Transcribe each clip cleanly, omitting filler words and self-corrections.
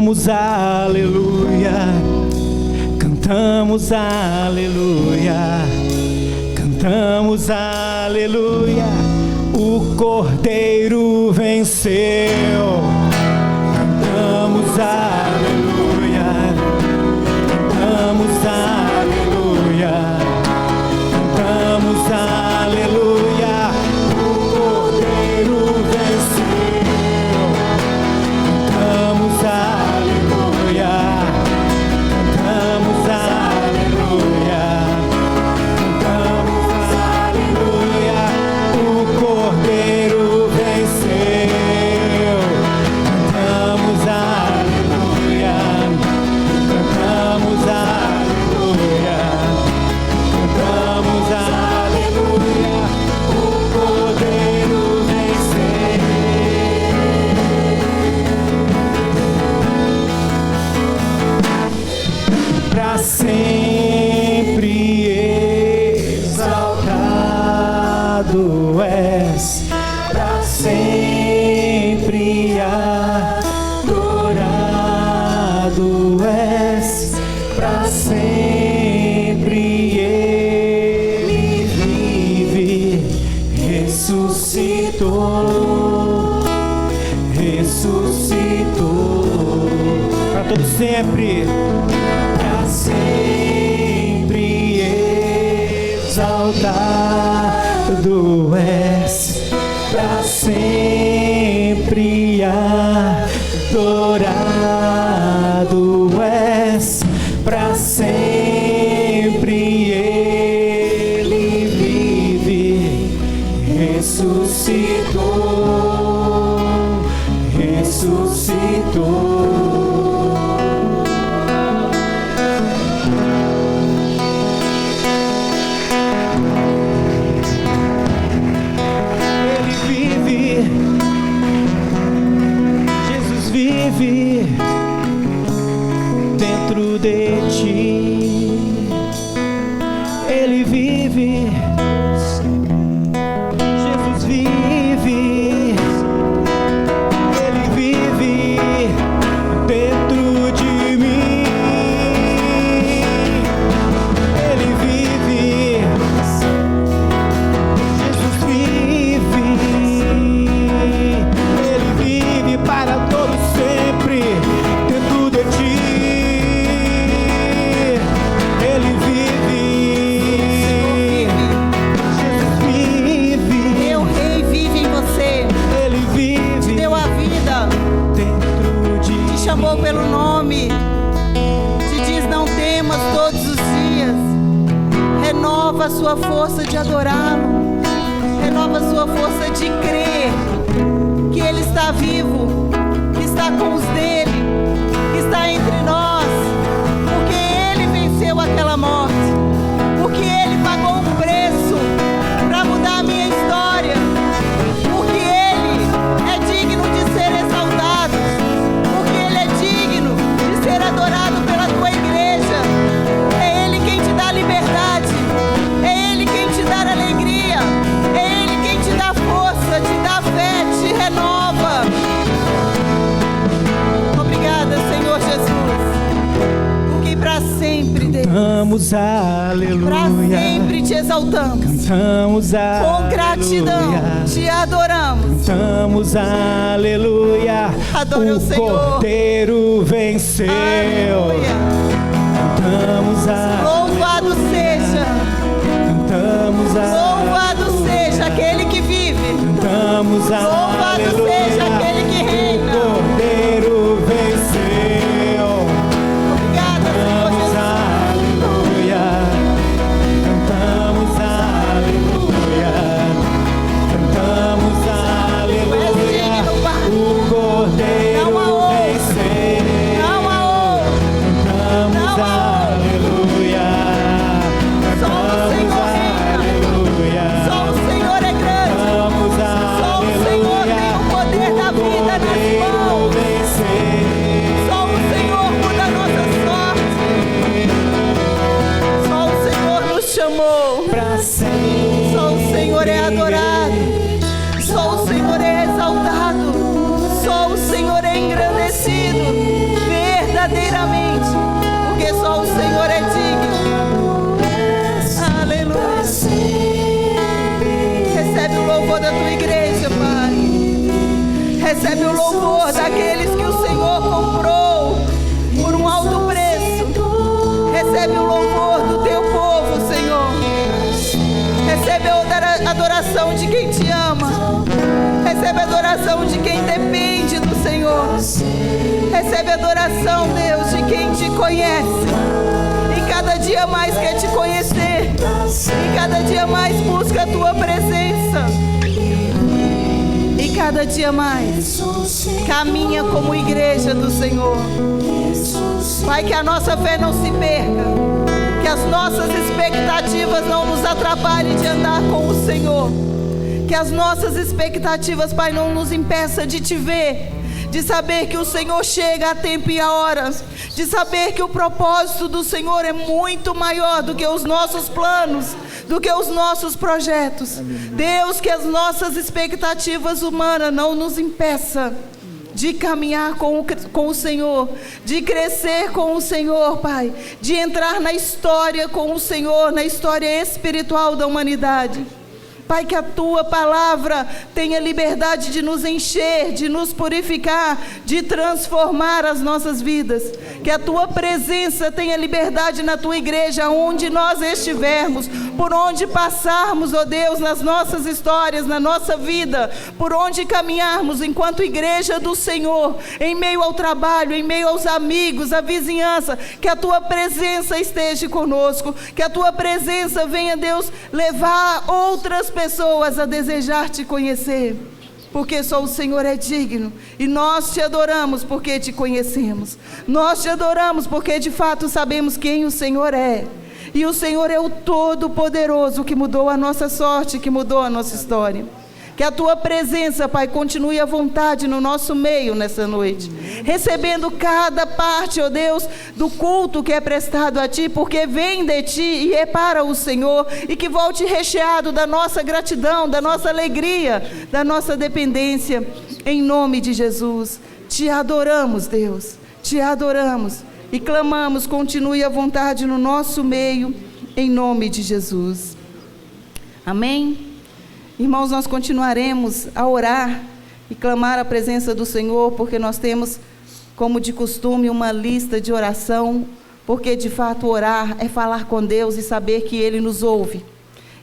Cantamos aleluia, cantamos aleluia, cantamos aleluia, o Cordeiro venceu. Cantamos aleluia, cantamos aleluia, cantamos aleluia, o Cordeiro venceu. Cantamos aleluia, cantamos aleluia, cantamos aleluia, o Cordeiro venceu. Cantamos aleluia, cantamos aleluia, cantamos aleluia, o Cordeiro venceu. Pra sempre exaltado és, pra sempre adorado és, pra sempre ele vive, ressuscitou, ressuscitou, pra todo sempre. Pra sempre exaltado és, pra sempre adorado és, pra sempre ele vive, ressuscitou, ressuscitou. Vive dentro de ti, ele vive, Jesus vive, ele vive dentro de mim, ele vive, Jesus vive, ele vive para todos sempre dentro de ti, ele vive, Jesus vive, Meu Rei vive em você, ele vive, te deu a vida, dentro de te chamou pelo nome, te diz não temas todos os dias, renova a sua força de adorá-lo, renova a sua força de crer que Ele está vivo, que está com os dele, que está entre nós, porque Ele venceu aquela morte, porque Ele pagou um preço para mudar a minha história, porque Ele é digno de ser exaltado, porque Ele é digno de ser adorado pela tua igreja. É Ele quem te dá liberdade, é Ele quem te dá alegria, é Ele quem te dá força, te dá fé, te renova. Obrigada, Senhor Jesus, porque para sempre, Deus, cantamos aleluia, para sempre te exaltamos, cantamos com gratidão aleluia, te adoramos. cantamos aleluia, Adore o o Senhor. Cordeiro venceu. Aleluia. Cantamos aleluia, Louvado seja, cantamos louvado aleluia, seja aquele que vive, cantamos louvado aleluia, seja aquele que o reina. Cordeiro venceu. Obrigada, Senhor Cantamos Jesus. aleluia, cantamos aleluia, cantamos aleluia, digno, Pai. o Cordeiro Não há outro. venceu. Não há outro. Cantamos Não há outro. aleluia, Só o cantamos Senhor reina. aleluia, Só o Senhor é grande. cantamos Só o Senhor aleluia, tem o poder da vida nas Cordeiro mãos. venceu. Só o Senhor muda a nossa sorte. Só o Senhor nos chamou. Pra sempre. Só o Senhor é adorado. Só o Senhor é exaltado. Só o Senhor é engrandecido. verdadeiramente, porque só o Senhor é digno. Aleluia. Recebe o louvor da tua igreja, Pai. Recebe o louvor daqueles que o Senhor comprou por um alto preço. Recebe o louvor do teu povo, Senhor. Recebe a adoração de quem te ama. Recebe a adoração de quem depende do Senhor. Recebe a adoração, Deus, de quem te conhece. E cada dia mais quer te conhecer. E cada dia mais busca a tua presença. E cada dia mais caminha como igreja do Senhor. Pai, que a nossa fé não se perca, que as nossas expectativas não nos atrapalhem de andar com o Senhor, que as nossas expectativas, Pai, não nos impeça de te ver, de saber que o Senhor chega a tempo e a hora, de saber que o propósito do Senhor é muito maior do que os nossos planos, do que os nossos projetos. Deus, que as nossas expectativas humanas não nos impeça de caminhar com o Senhor, de crescer com o Senhor, Pai, de entrar na história com o Senhor, na história espiritual da humanidade. Pai, que a tua palavra tenha liberdade de nos encher, de nos purificar, de transformar as nossas vidas. Que a tua presença tenha liberdade na tua igreja, onde nós estivermos, por onde passarmos, ó Deus, nas nossas histórias, na nossa vida, por onde caminharmos enquanto igreja do Senhor, em meio ao trabalho, em meio aos amigos, à vizinhança. Que a tua presença esteja conosco, que a tua presença venha, Deus, levar outras pessoas a desejar te conhecer, porque só o Senhor é digno, e nós te adoramos porque te conhecemos, nós te adoramos porque de fato sabemos quem o Senhor é, e o Senhor é o Todo-Poderoso que mudou a nossa sorte, que mudou a nossa história. Que a tua presença, Pai, continue à vontade no nosso meio nessa noite, recebendo cada parte, ó Deus, do culto que é prestado a ti, porque vem de ti e é para o Senhor, e que volte recheado da nossa gratidão, da nossa alegria, da nossa dependência, em nome de Jesus. Te adoramos, Deus, te adoramos e clamamos, continue à vontade no nosso meio, em nome de Jesus. Amém? Irmãos, nós continuaremos a orar e clamar a presença do Senhor, porque nós temos, como de costume, uma lista de oração, porque de fato orar é falar com Deus e saber que Ele nos ouve,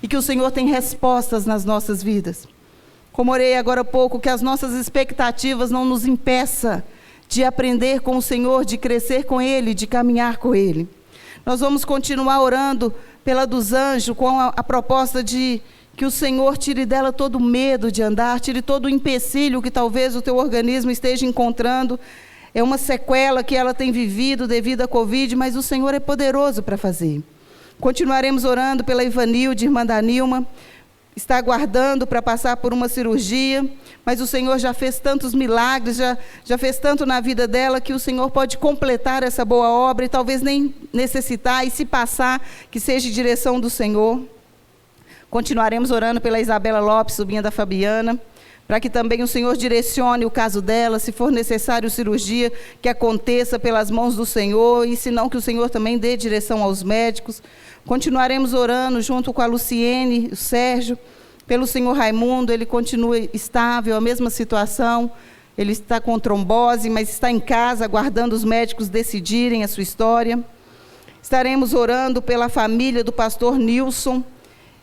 e que o Senhor tem respostas nas nossas vidas. Como orei agora há pouco, que as nossas expectativas não nos impeçam de aprender com o Senhor, de crescer com Ele, de caminhar com Ele. Nós vamos continuar orando pela dos anjos, com a proposta de que o Senhor tire dela todo o medo de andar, tire todo o empecilho que talvez o teu organismo esteja encontrando. É uma sequela que ela tem vivido devido à Covid, mas o Senhor é poderoso para fazer. Continuaremos orando pela Ivanilde, irmã da Nilma, está aguardando para passar por uma cirurgia, mas o Senhor já fez tantos milagres, já fez tanto na vida dela, que o Senhor pode completar essa boa obra e talvez nem necessitar, e se passar, que seja em direção do Senhor. Continuaremos orando pela Isabela Lopes, sobrinha da Fabiana, para que também o Senhor direcione o caso dela, se for necessário cirurgia, que aconteça pelas mãos do Senhor, e se não, que o Senhor também dê direção aos médicos. Continuaremos orando junto com a Luciene, o Sérgio, pelo senhor Raimundo. Ele continua estável, a mesma situação, ele está com trombose, mas está em casa, aguardando os médicos decidirem a sua história. Estaremos orando pela família do pastor Nilson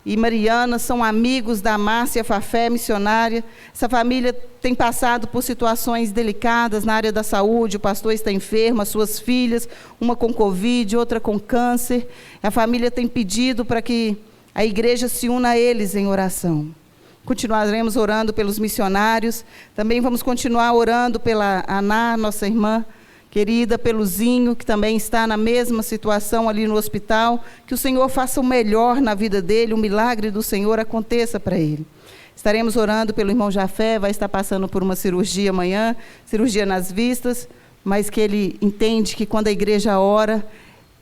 e Mariana, são amigos da Márcia Fafé, missionária. Essa família tem passado por situações delicadas na área da saúde. O pastor está enfermo, as suas filhas, uma com Covid, outra com câncer. A família tem pedido para que a igreja se una a eles em oração. Continuaremos orando pelos missionários. Também vamos continuar orando pela Ana, nossa irmã querida, pelo Zinho, que também está na mesma situação ali no hospital. Que o Senhor faça o melhor na vida dele, o milagre do Senhor aconteça para ele. Estaremos orando pelo irmão Jafé, vai estar passando por uma cirurgia amanhã, cirurgia nas vistas, mas que ele entende que quando a igreja ora,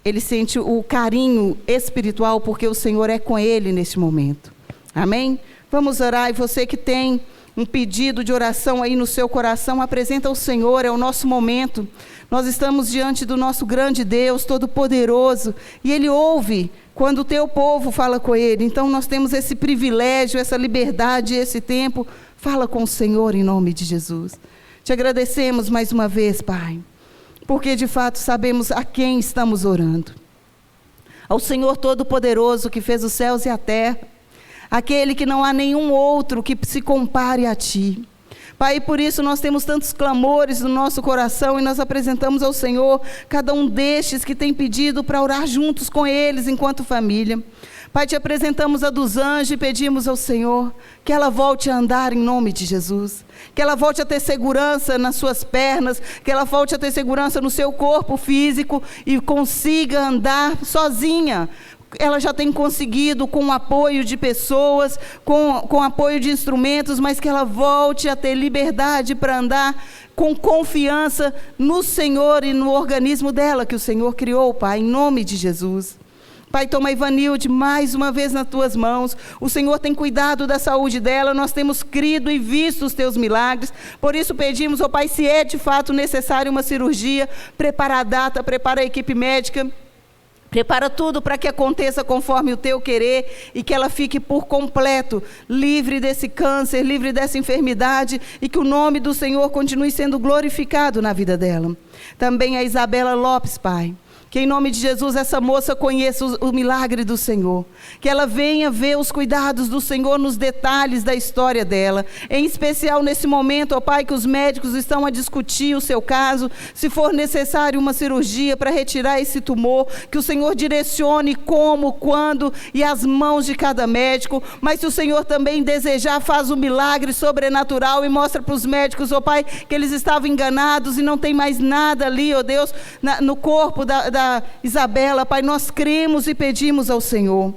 ele sente o carinho espiritual, porque o Senhor é com ele neste momento. Amém? Vamos orar, e você que tem um pedido de oração aí no seu coração, apresenta ao Senhor, é o nosso momento. Nós estamos diante do nosso grande Deus, Todo-Poderoso, e Ele ouve quando o teu povo fala com Ele. Então nós temos esse privilégio, essa liberdade, esse tempo. Fala com o Senhor em nome de Jesus. Te agradecemos mais uma vez, Pai, porque de fato sabemos a quem estamos orando. Ao Senhor Todo-Poderoso que fez os céus e a terra, aquele que não há nenhum outro que se compare a Ti. Pai, por isso nós temos tantos clamores no nosso coração e nós apresentamos ao Senhor cada um destes que tem pedido para orar juntos com eles enquanto família. Pai, te apresentamos a dos anjos e pedimos ao Senhor que ela volte a andar em nome de Jesus, que ela volte a ter segurança nas suas pernas, que ela volte a ter segurança no seu corpo físico e consiga andar sozinha. Ela já tem conseguido com o apoio de pessoas, com apoio de instrumentos, mas que ela volte a ter liberdade para andar com confiança no Senhor e no organismo dela que o Senhor criou, Pai, em nome de Jesus. Pai, toma a Ivanilde mais uma vez nas tuas mãos. O Senhor tem cuidado da saúde dela, nós temos crido e visto os teus milagres. Por isso pedimos, ó Pai, se é de fato necessário uma cirurgia, prepara a data, prepara a equipe médica. Prepara tudo para que aconteça conforme o teu querer e que ela fique por completo livre desse câncer, livre dessa enfermidade e que o nome do Senhor continue sendo glorificado na vida dela. Também a Isabela Lopes, Pai. Que em nome de Jesus essa moça conheça o milagre do Senhor. Que ela venha ver os cuidados do Senhor nos detalhes da história dela. Em especial nesse momento, ó Pai, que os médicos estão a discutir o seu caso. Se for necessário uma cirurgia para retirar esse tumor, que o Senhor direcione como, quando e as mãos de cada médico. Mas se o Senhor também desejar, faz um milagre sobrenatural e mostra para os médicos, ó Pai, que eles estavam enganados e não tem mais nada ali, ó Deus, no corpo da Isabela. Pai, nós cremos e pedimos ao Senhor.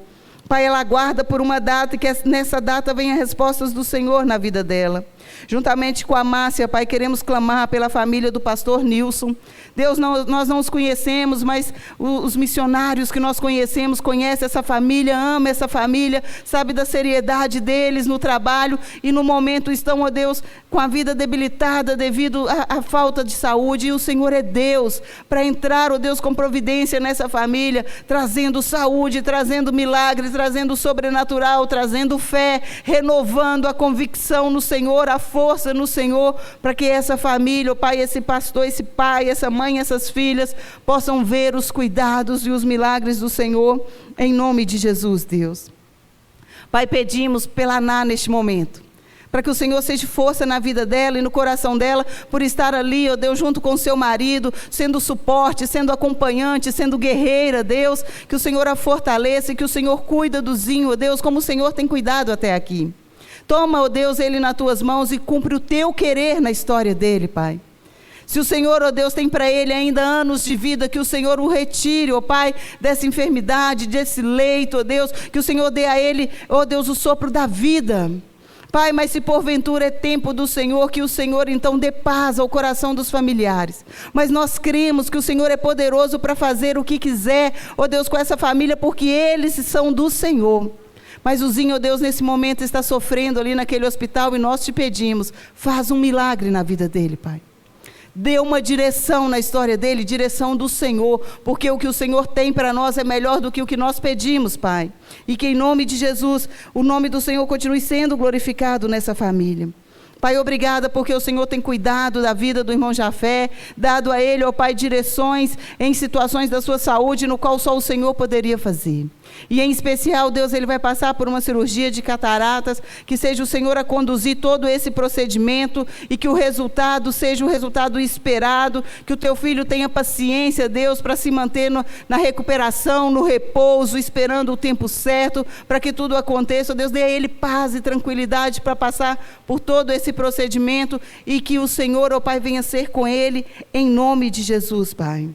Pai, ela aguarda por uma data e que nessa data venha respostas do Senhor na vida dela. Juntamente com a Márcia, Pai, queremos clamar pela família do pastor Nilson. Deus, nós não os conhecemos, mas os missionários que nós conhecemos, conhecem essa família, ama essa família, sabe da seriedade deles no trabalho e no momento estão, ó Deus, com a vida debilitada devido à falta de saúde. E o Senhor é Deus para entrar, ó Deus, com providência nessa família, trazendo saúde, trazendo milagres, trazendo sobrenatural, trazendo fé, renovando a convicção no Senhor, a força no Senhor, para que essa família, ó Pai, esse pastor, esse pai, essa mãe, essas filhas, possam ver os cuidados e os milagres do Senhor, em nome de Jesus, Deus. Pai, pedimos pela Ná neste momento, para que o Senhor seja força na vida dela e no coração dela, por estar ali, ó Deus, junto com o seu marido, sendo suporte, sendo acompanhante, sendo guerreira, Deus, que o Senhor a fortaleça e que o Senhor cuida do Zinho, ó Deus, como o Senhor tem cuidado até aqui. Toma, ó Deus, ele nas tuas mãos e cumpre o teu querer na história dele, Pai. Se o Senhor, ó Deus, tem para ele ainda anos de vida, que o Senhor o retire, ó Pai, dessa enfermidade, desse leito, ó Deus, que o Senhor dê a ele, ó Deus, o sopro da vida. Pai, mas se porventura é tempo do Senhor, que o Senhor então dê paz ao coração dos familiares. Mas nós cremos que o Senhor é poderoso para fazer o que quiser, ó Deus, com essa família, porque eles são do Senhor. Mas o Zinho, ó Deus, nesse momento está sofrendo ali naquele hospital e nós te pedimos, faz um milagre na vida dele, Pai. Dê uma direção na história dele, direção do Senhor, porque o que o Senhor tem para nós é melhor do que o que nós pedimos, Pai. E que em nome de Jesus, o nome do Senhor continue sendo glorificado nessa família. Pai, obrigada porque o Senhor tem cuidado da vida do irmão Jafé, dado a ele, ó Pai, direções em situações da sua saúde, no qual só o Senhor poderia fazer. E em especial, Deus, ele vai passar por uma cirurgia de cataratas, que seja o Senhor a conduzir todo esse procedimento e que o resultado seja o resultado esperado, que o teu filho tenha paciência, Deus, para se manter na recuperação, no repouso, esperando o tempo certo, para que tudo aconteça. Deus, dê a ele paz e tranquilidade para passar por todo esse procedimento e que o Senhor, ó Pai, venha ser com ele, em nome de Jesus, Pai.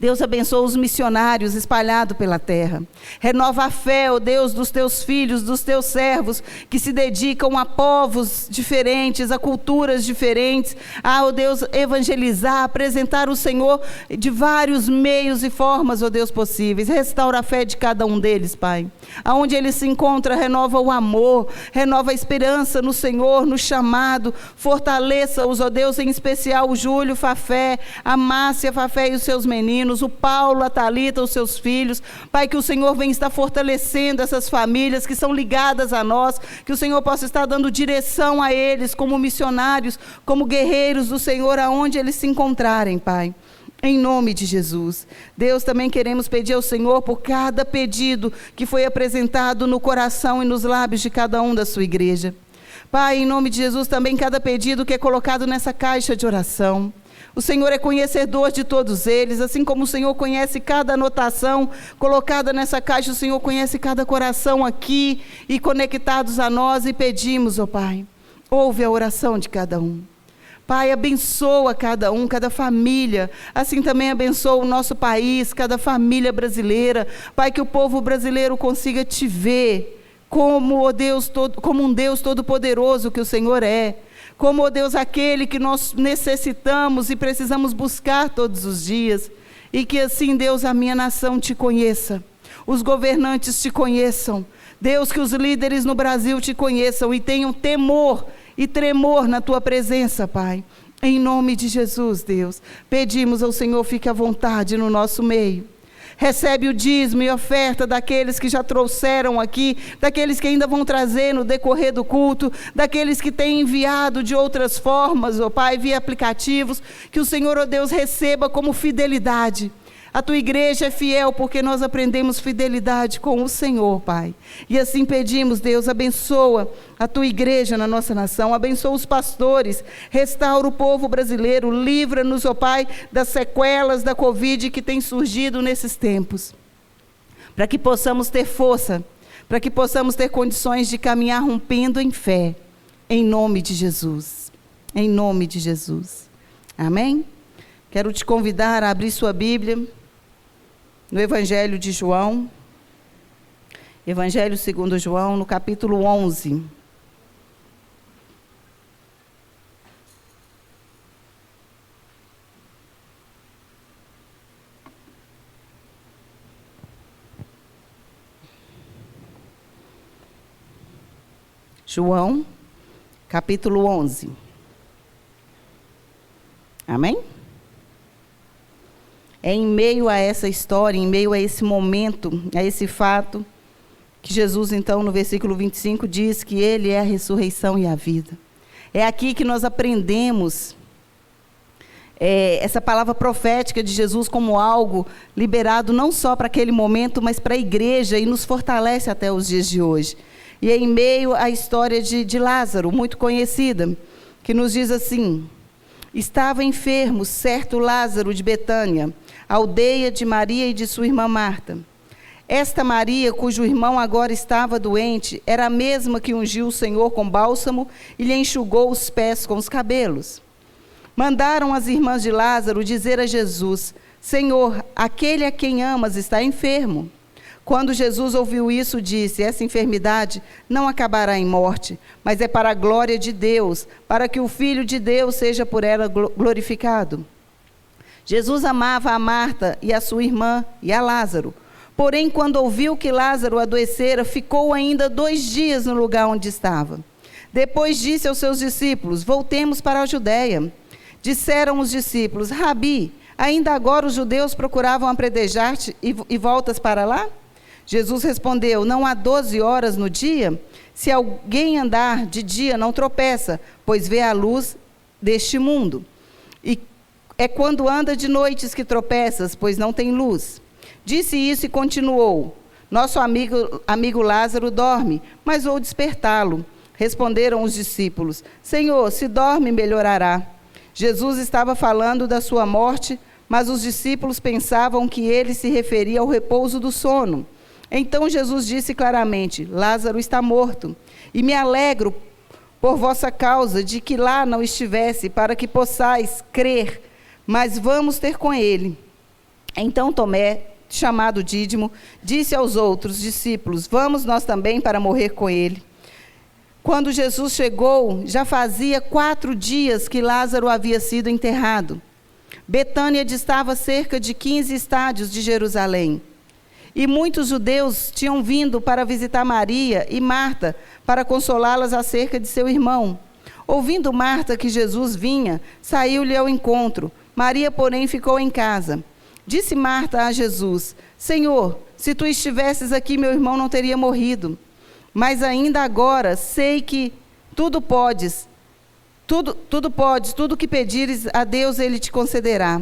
Deus abençoa os missionários espalhados pela terra. Renova a fé, ó Deus, dos teus filhos, dos teus servos, que se dedicam a povos diferentes, a culturas diferentes, a, ó Deus, evangelizar, apresentar o Senhor de vários meios e formas, ó Deus, possíveis. Restaura a fé de cada um deles, Pai. Aonde ele se encontra, renova o amor, renova a esperança no Senhor, no chamado. Fortaleça-os, ó Deus, em especial o Júlio Fafé, a Márcia Fafé e os seus meninos, o Paulo, a Thalita, os seus filhos. Pai, que o Senhor venha estar fortalecendo essas famílias que são ligadas a nós, que o Senhor possa estar dando direção a eles como missionários, como guerreiros do Senhor, aonde eles se encontrarem, Pai. Em nome de Jesus. Deus, também queremos pedir ao Senhor por cada pedido que foi apresentado no coração e nos lábios de cada um da sua igreja. Pai, em nome de Jesus, também cada pedido que é colocado nessa caixa de oração. O Senhor é conhecedor de todos eles, assim como o Senhor conhece cada anotação colocada nessa caixa, o Senhor conhece cada coração aqui e conectados a nós, e pedimos, ó Pai, ouve a oração de cada um. Pai, abençoa cada um, cada família, assim também abençoa o nosso país, cada família brasileira. Pai, que o povo brasileiro consiga te ver como, ó Deus, como um Deus todo-poderoso que o Senhor é. Como, ó Deus, aquele que nós necessitamos e precisamos buscar todos os dias. E que assim, Deus, a minha nação te conheça, os governantes te conheçam. Deus, que os líderes no Brasil te conheçam e tenham temor e tremor na tua presença, Pai. Em nome de Jesus, Deus, pedimos ao Senhor, fique à vontade no nosso meio. Recebe o dízimo e oferta daqueles que já trouxeram aqui, daqueles que ainda vão trazer no decorrer do culto, daqueles que têm enviado de outras formas, ó Pai, via aplicativos, que o Senhor, ó Deus, receba como fidelidade. A tua igreja é fiel porque nós aprendemos fidelidade com o Senhor, Pai. E assim pedimos, Deus, abençoa a tua igreja na nossa nação, abençoa os pastores, restaura o povo brasileiro, livra-nos, ó Pai, das sequelas da Covid que tem surgido nesses tempos. Para que possamos ter força, para que possamos ter condições de caminhar rompendo em fé, em nome de Jesus. Em nome de Jesus. Amém? Quero te convidar a abrir sua Bíblia no Evangelho de João, Evangelho segundo João, no capítulo 11. João, capítulo 11. Amém? É em meio a essa história, em meio a esse momento, a esse fato, que Jesus, então, no versículo 25, diz que Ele é a ressurreição e a vida. É aqui que nós aprendemos essa palavra profética de Jesus como algo liberado não só para aquele momento, mas para a igreja, e nos fortalece até os dias de hoje. E é em meio à história de Lázaro, muito conhecida, que nos diz assim: estava enfermo certo Lázaro de Betânia, aldeia de Maria e de sua irmã Marta. Esta Maria, cujo irmão agora estava doente, era a mesma que ungiu o Senhor com bálsamo e lhe enxugou os pés com os cabelos. Mandaram as irmãs de Lázaro dizer a Jesus: Senhor, aquele a quem amas está enfermo. Quando Jesus ouviu isso, disse: essa enfermidade não acabará em morte, mas é para a glória de Deus, para que o Filho de Deus seja por ela glorificado. Jesus amava a Marta e a sua irmã e a Lázaro. Porém, quando ouviu que Lázaro adoecera, ficou ainda 2 dias no lugar onde estava. Depois disse aos seus discípulos: voltemos para a Judéia. Disseram os discípulos: Rabi, ainda agora os judeus procuravam apedrejar-te e voltas para lá? Jesus respondeu: não há 12 horas no dia? Se alguém andar de dia, não tropeça, pois vê a luz deste mundo. E é quando anda de noites que tropeças, pois não tem luz. Disse isso e continuou: nosso amigo Lázaro dorme, mas vou despertá-lo. Responderam os discípulos: Senhor, se dorme, melhorará. Jesus estava falando da sua morte, mas os discípulos pensavam que ele se referia ao repouso do sono. Então Jesus disse claramente: Lázaro está morto, e me alegro por vossa causa de que lá não estivesse, para que possais crer, mas vamos ter com ele. Então Tomé, chamado Dídimo, disse aos outros discípulos: vamos nós também para morrer com ele. Quando Jesus chegou, já fazia 4 dias que Lázaro havia sido enterrado. Betânia distava cerca de 15 estádios de Jerusalém. E muitos judeus tinham vindo para visitar Maria e Marta para consolá-las acerca de seu irmão. Ouvindo Marta que Jesus vinha, saiu-lhe ao encontro. Maria, porém, ficou em casa. Disse Marta a Jesus: Senhor, se tu estivesses aqui, meu irmão não teria morrido. Mas ainda agora sei que tudo podes, tudo que pedires a Deus ele te concederá.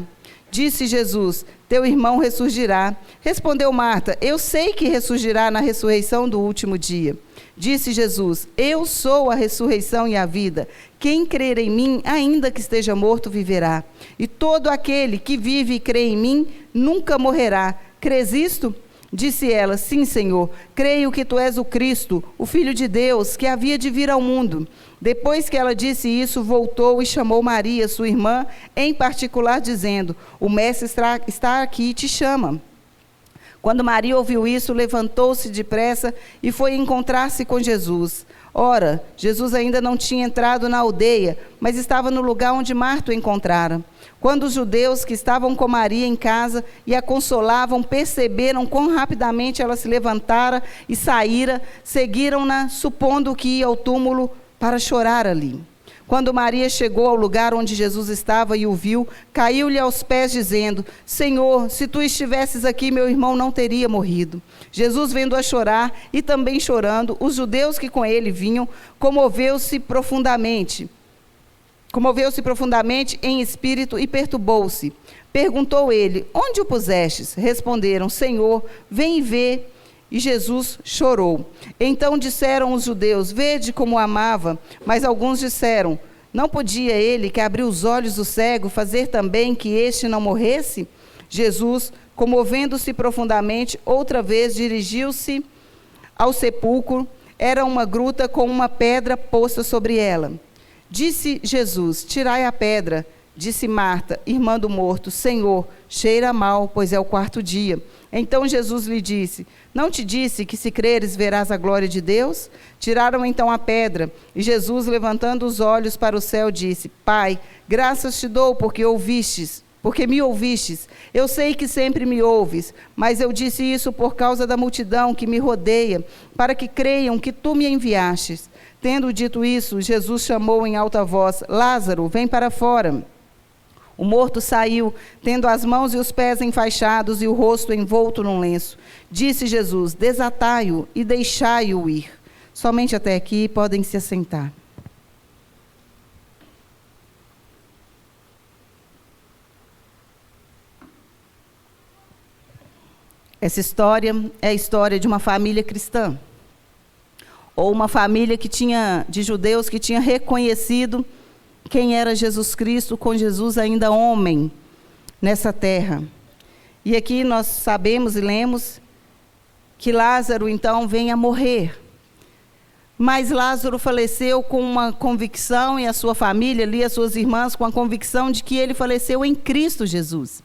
Disse Jesus: teu irmão ressurgirá. Respondeu Marta: eu sei que ressurgirá na ressurreição do último dia. Disse Jesus: eu sou a ressurreição e a vida. Quem crer em mim, ainda que esteja morto, viverá. E todo aquele que vive e crê em mim, nunca morrerá. Crês isto? Disse ela: sim, Senhor, creio que tu és o Cristo, o Filho de Deus, que havia de vir ao mundo. Depois que ela disse isso, voltou e chamou Maria, sua irmã, em particular, dizendo: o mestre está aqui e te chama. Quando Maria ouviu isso, levantou-se depressa e foi encontrar-se com Jesus. Ora, Jesus ainda não tinha entrado na aldeia, mas estava no lugar onde Marta o encontrara. Quando os judeus que estavam com Maria em casa e a consolavam perceberam quão rapidamente ela se levantara e saíra, seguiram-na, supondo que ia ao túmulo para chorar ali. Quando Maria chegou ao lugar onde Jesus estava e o viu, caiu-lhe aos pés, dizendo: Senhor, se tu estivesses aqui, meu irmão não teria morrido. Jesus, vendo-a chorar e também chorando, os judeus que com ele vinham, comoveu-se profundamente em espírito e perturbou-se. Perguntou ele: onde o pusestes? Responderam: Senhor, vem e vê. E Jesus chorou. Então disseram os judeus: vede como o amava. Mas alguns disseram: não podia ele, que abriu os olhos do cego, fazer também que este não morresse? Jesus, comovendo-se profundamente, outra vez dirigiu-se ao sepulcro. Era uma gruta com uma pedra posta sobre ela. Disse Jesus: tirai a pedra. Disse Marta, irmã do morto: Senhor, cheira mal, pois é o 4º dia. Então Jesus lhe disse: não te disse que se creres verás a glória de Deus? Tiraram então a pedra, e Jesus, levantando os olhos para o céu, disse: Pai, graças te dou porque me ouvistes. Eu sei que sempre me ouves, mas eu disse isso por causa da multidão que me rodeia, para que creiam que tu me enviastes. Tendo dito isso, Jesus chamou em alta voz: Lázaro, vem para fora. O morto saiu, tendo as mãos e os pés enfaixados e o rosto envolto num lenço. Disse Jesus: desatai-o e deixai-o ir. Somente até aqui, podem se assentar. Essa história é a história de uma família cristã, ou uma família de judeus que tinha reconhecido quem era Jesus Cristo, com Jesus ainda homem nessa terra. E aqui nós sabemos e lemos que Lázaro então vem a morrer. Mas Lázaro faleceu com uma convicção, e a sua família ali, as suas irmãs, com a convicção de que ele faleceu em Cristo Jesus,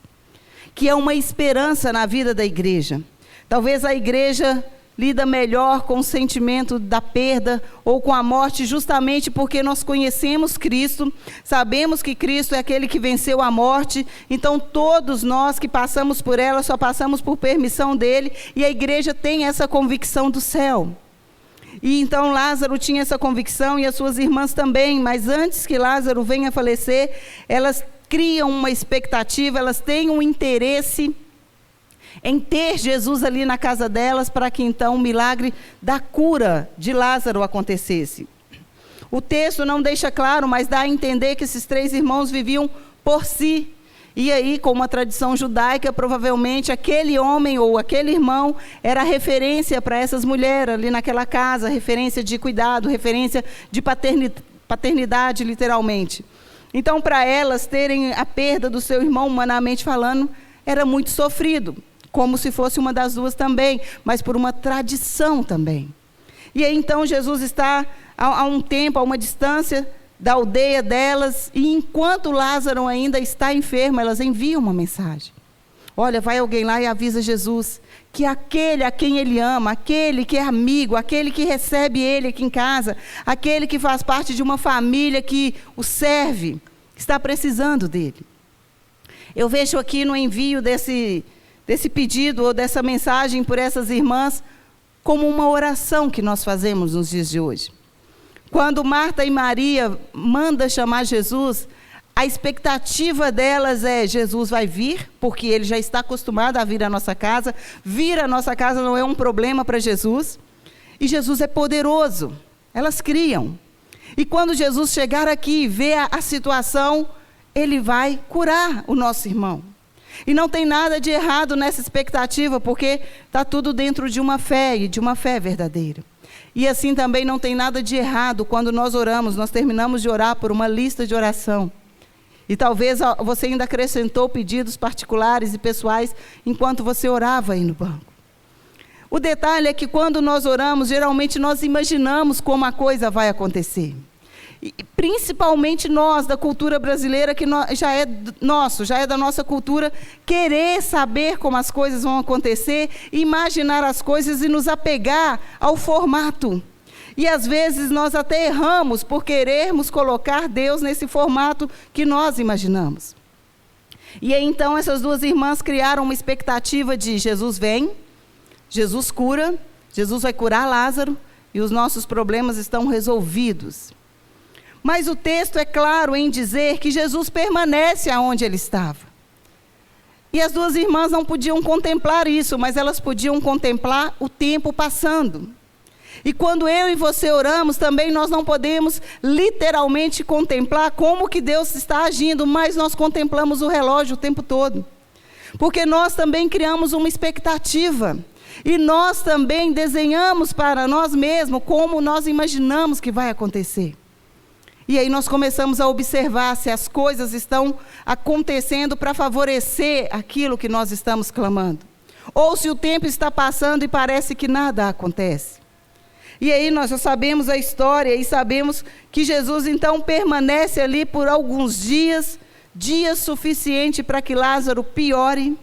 que é uma esperança na vida da igreja. Talvez a igreja lida melhor com o sentimento da perda ou com a morte, justamente porque nós conhecemos Cristo, sabemos que Cristo é aquele que venceu a morte. Então todos nós que passamos por ela, só passamos por permissão dele, e a igreja tem essa convicção do céu. E então Lázaro tinha essa convicção, e as suas irmãs também, mas antes que Lázaro venha a falecer, elas criam uma expectativa, elas têm um interesse em ter Jesus ali na casa delas, para que então o milagre da cura de Lázaro acontecesse. O texto não deixa claro, mas dá a entender que esses 3 irmãos viviam por si. E aí, com uma tradição judaica, provavelmente aquele homem ou aquele irmão era referência para essas mulheres ali naquela casa, referência de cuidado, referência de paternidade, literalmente. Então, para elas terem a perda do seu irmão, humanamente falando, era muito sofrido, como se fosse uma das duas também, mas por uma tradição também. E aí então Jesus está a um tempo, a uma distância da aldeia delas, e enquanto Lázaro ainda está enfermo, elas enviam uma mensagem. Olha, vai alguém lá e avisa Jesus que aquele a quem ele ama, aquele que é amigo, aquele que recebe ele aqui em casa, aquele que faz parte de uma família que o serve, está precisando dele. Eu vejo aqui no envio desse pedido ou dessa mensagem por essas irmãs como uma oração que nós fazemos nos dias de hoje. Quando Marta e Maria mandam chamar Jesus, a expectativa delas é: Jesus vai vir, porque ele já está acostumado a vir à nossa casa. Vir à nossa casa não é um problema para Jesus. E Jesus é poderoso. Elas criam. E quando Jesus chegar aqui e ver a situação, ele vai curar o nosso irmão. E não tem nada de errado nessa expectativa, porque está tudo dentro de uma fé e de uma fé verdadeira. E assim também não tem nada de errado quando nós oramos, nós terminamos de orar por uma lista de oração. E talvez você ainda acrescentou pedidos particulares e pessoais enquanto você orava aí no banco. O detalhe é que quando nós oramos, geralmente nós imaginamos como a coisa vai acontecer. E principalmente nós, da cultura brasileira, que já é da nossa cultura, querer saber como as coisas vão acontecer, imaginar as coisas e nos apegar ao formato. E às vezes nós até erramos por querermos colocar Deus nesse formato que nós imaginamos. E aí então essas duas irmãs criaram uma expectativa de: Jesus vem, Jesus cura, Jesus vai curar Lázaro e os nossos problemas estão resolvidos. Mas o texto é claro em dizer que Jesus permanece aonde ele estava. E as duas irmãs não podiam contemplar isso, mas elas podiam contemplar o tempo passando. E quando eu e você oramos, também nós não podemos literalmente contemplar como que Deus está agindo, mas nós contemplamos o relógio o tempo todo. Porque nós também criamos uma expectativa. E nós também desenhamos para nós mesmos como nós imaginamos que vai acontecer. E aí nós começamos a observar se as coisas estão acontecendo para favorecer aquilo que nós estamos clamando. Ou se o tempo está passando e parece que nada acontece. E aí nós já sabemos a história e sabemos que Jesus então permanece ali por alguns dias suficiente para que Lázaro piore,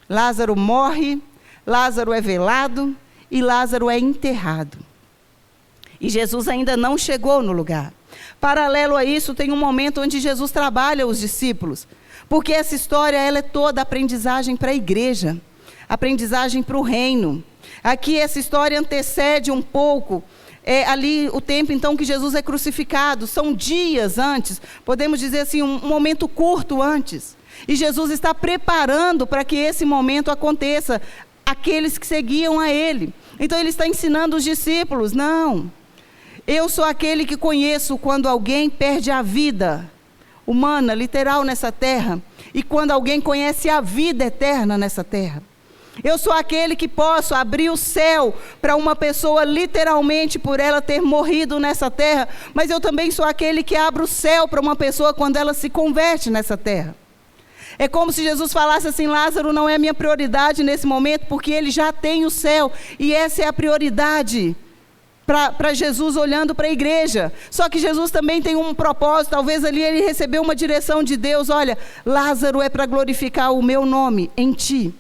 Lázaro morre, Lázaro é velado e Lázaro é enterrado. E Jesus ainda não chegou no lugar. Paralelo a isso, tem um momento onde Jesus trabalha os discípulos, porque essa história ela é toda aprendizagem para a igreja, aprendizagem para o reino. Aqui essa história antecede um pouco, ali o tempo então que Jesus é crucificado, são dias antes, podemos dizer assim, um momento curto antes. E Jesus está preparando para que esse momento aconteça, aqueles que seguiam a ele. Então ele está ensinando os discípulos: não, eu sou aquele que conheço quando alguém perde a vida humana, literal nessa terra, e quando alguém conhece a vida eterna nessa terra. Eu sou aquele que posso abrir o céu para uma pessoa literalmente por ela ter morrido nessa terra, mas eu também sou aquele que abre o céu para uma pessoa quando ela se converte nessa terra. É como se Jesus falasse assim: Lázaro não é minha prioridade nesse momento, porque ele já tem o céu, e essa é a prioridade para Jesus olhando para a igreja. Só que Jesus também tem um propósito, talvez ali ele recebeu uma direção de Deus: olha, Lázaro é para glorificar o meu nome em ti.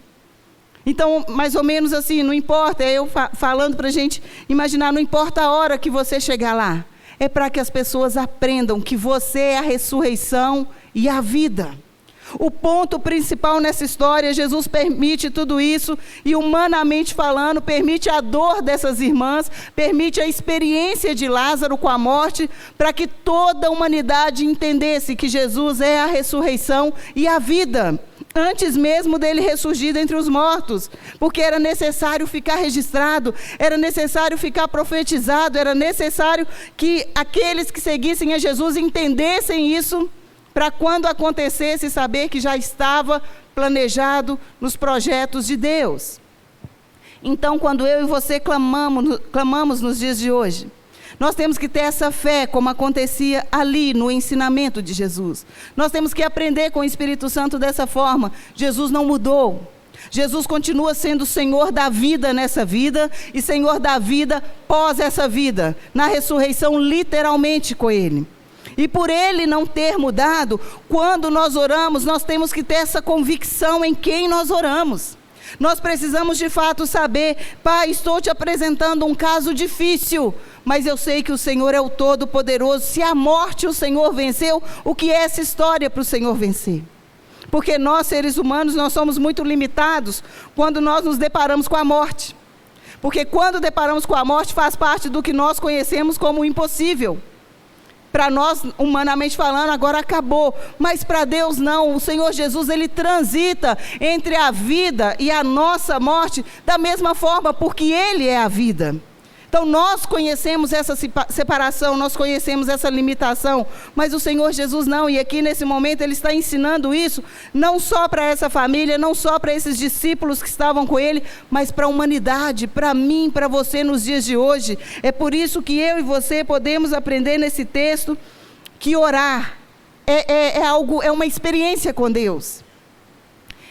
Então, mais ou menos assim, não importa, eu falando para a gente imaginar, não importa a hora que você chegar lá, é para que as pessoas aprendam que você é a ressurreição e a vida. O ponto principal nessa história, Jesus permite tudo isso, e humanamente falando, permite a dor dessas irmãs, permite a experiência de Lázaro com a morte, para que toda a humanidade entendesse que Jesus é a ressurreição e a vida, antes mesmo dele ressurgir dentre os mortos, porque era necessário ficar registrado, era necessário ficar profetizado, era necessário que aqueles que seguissem a Jesus entendessem isso, para quando acontecesse saber que já estava planejado nos projetos de Deus. Então, quando eu e você clamamos nos dias de hoje, nós temos que ter essa fé como acontecia ali no ensinamento de Jesus. Nós temos que aprender com o Espírito Santo dessa forma. Jesus não mudou. Jesus continua sendo Senhor da vida nessa vida e Senhor da vida pós essa vida, na ressurreição literalmente com Ele. E por ele não ter mudado, quando nós oramos, nós temos que ter essa convicção em quem nós oramos. Nós precisamos de fato saber: Pai, estou te apresentando um caso difícil, mas eu sei que o Senhor é o Todo-Poderoso. Se a morte o Senhor venceu, o que é essa história para o Senhor vencer? Porque nós, seres humanos, nós somos muito limitados quando nós nos deparamos com a morte. Porque quando deparamos com a morte, faz parte do que nós conhecemos como impossível. Para nós, humanamente falando, agora acabou. Mas para Deus não. O Senhor Jesus, Ele transita entre a vida e a nossa morte da mesma forma, porque Ele é a vida. Então nós conhecemos essa separação, nós conhecemos essa limitação, mas o Senhor Jesus não. E aqui nesse momento Ele está ensinando isso, não só para essa família, não só para esses discípulos que estavam com Ele, mas para a humanidade, para mim, para você nos dias de hoje. É por isso que eu e você podemos aprender nesse texto que orar é uma experiência com Deus.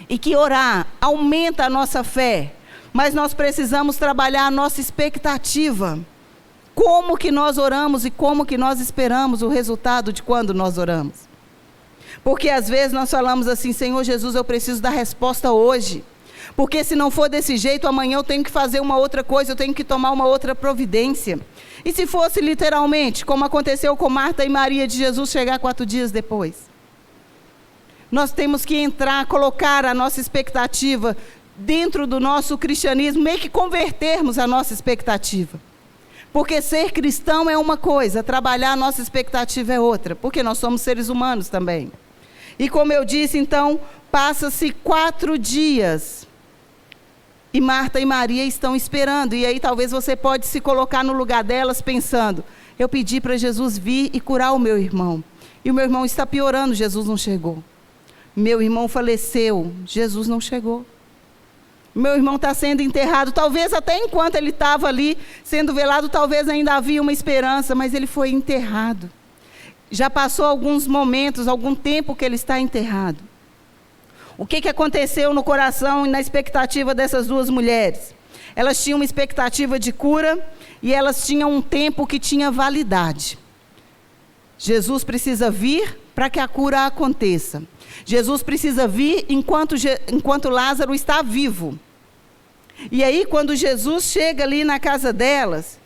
E que orar aumenta a nossa fé. Mas nós precisamos trabalhar a nossa expectativa. Como que nós oramos e como que nós esperamos o resultado de quando nós oramos. Porque às vezes nós falamos assim: Senhor Jesus, eu preciso da resposta hoje. Porque se não for desse jeito, amanhã eu tenho que fazer uma outra coisa, eu tenho que tomar uma outra providência. E se fosse literalmente, como aconteceu com Marta e Maria, de Jesus chegar 4 dias depois? Nós temos que entrar, colocar a nossa expectativa dentro do nosso cristianismo, meio que convertermos a nossa expectativa. Porque ser cristão é uma coisa, trabalhar a nossa expectativa é outra, porque nós somos seres humanos também. E como eu disse, então, passa-se 4 dias, e Marta e Maria estão esperando, e aí talvez você pode se colocar no lugar delas pensando: eu pedi para Jesus vir e curar o meu irmão, e o meu irmão está piorando, Jesus não chegou. Meu irmão faleceu, Jesus não chegou. Meu irmão está sendo enterrado, talvez até enquanto ele estava ali sendo velado, talvez ainda havia uma esperança, mas ele foi enterrado. Já passou alguns momentos, algum tempo que ele está enterrado. O que aconteceu no coração e na expectativa dessas 2 mulheres? Elas tinham uma expectativa de cura e elas tinham um tempo que tinha validade. Jesus precisa vir para que a cura aconteça. Jesus precisa vir enquanto Lázaro está vivo. E aí, quando Jesus chega ali na casa delas,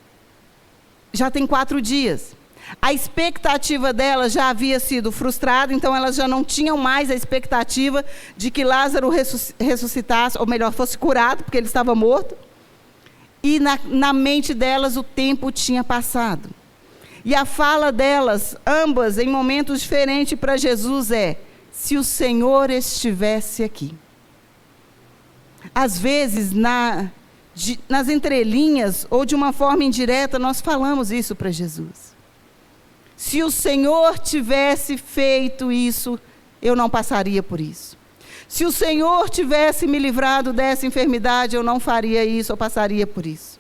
já tem 4 dias. A expectativa delas já havia sido frustrada, então elas já não tinham mais a expectativa de que Lázaro ressuscitasse, ou melhor, fosse curado, porque ele estava morto. E na mente delas o tempo tinha passado. E a fala delas, ambas em momentos diferentes para Jesus, é: se o Senhor estivesse aqui. Às vezes, nas entrelinhas, ou de uma forma indireta, nós falamos isso para Jesus. Se o Senhor tivesse feito isso, eu não passaria por isso. Se o Senhor tivesse me livrado dessa enfermidade, eu não faria isso, eu passaria por isso.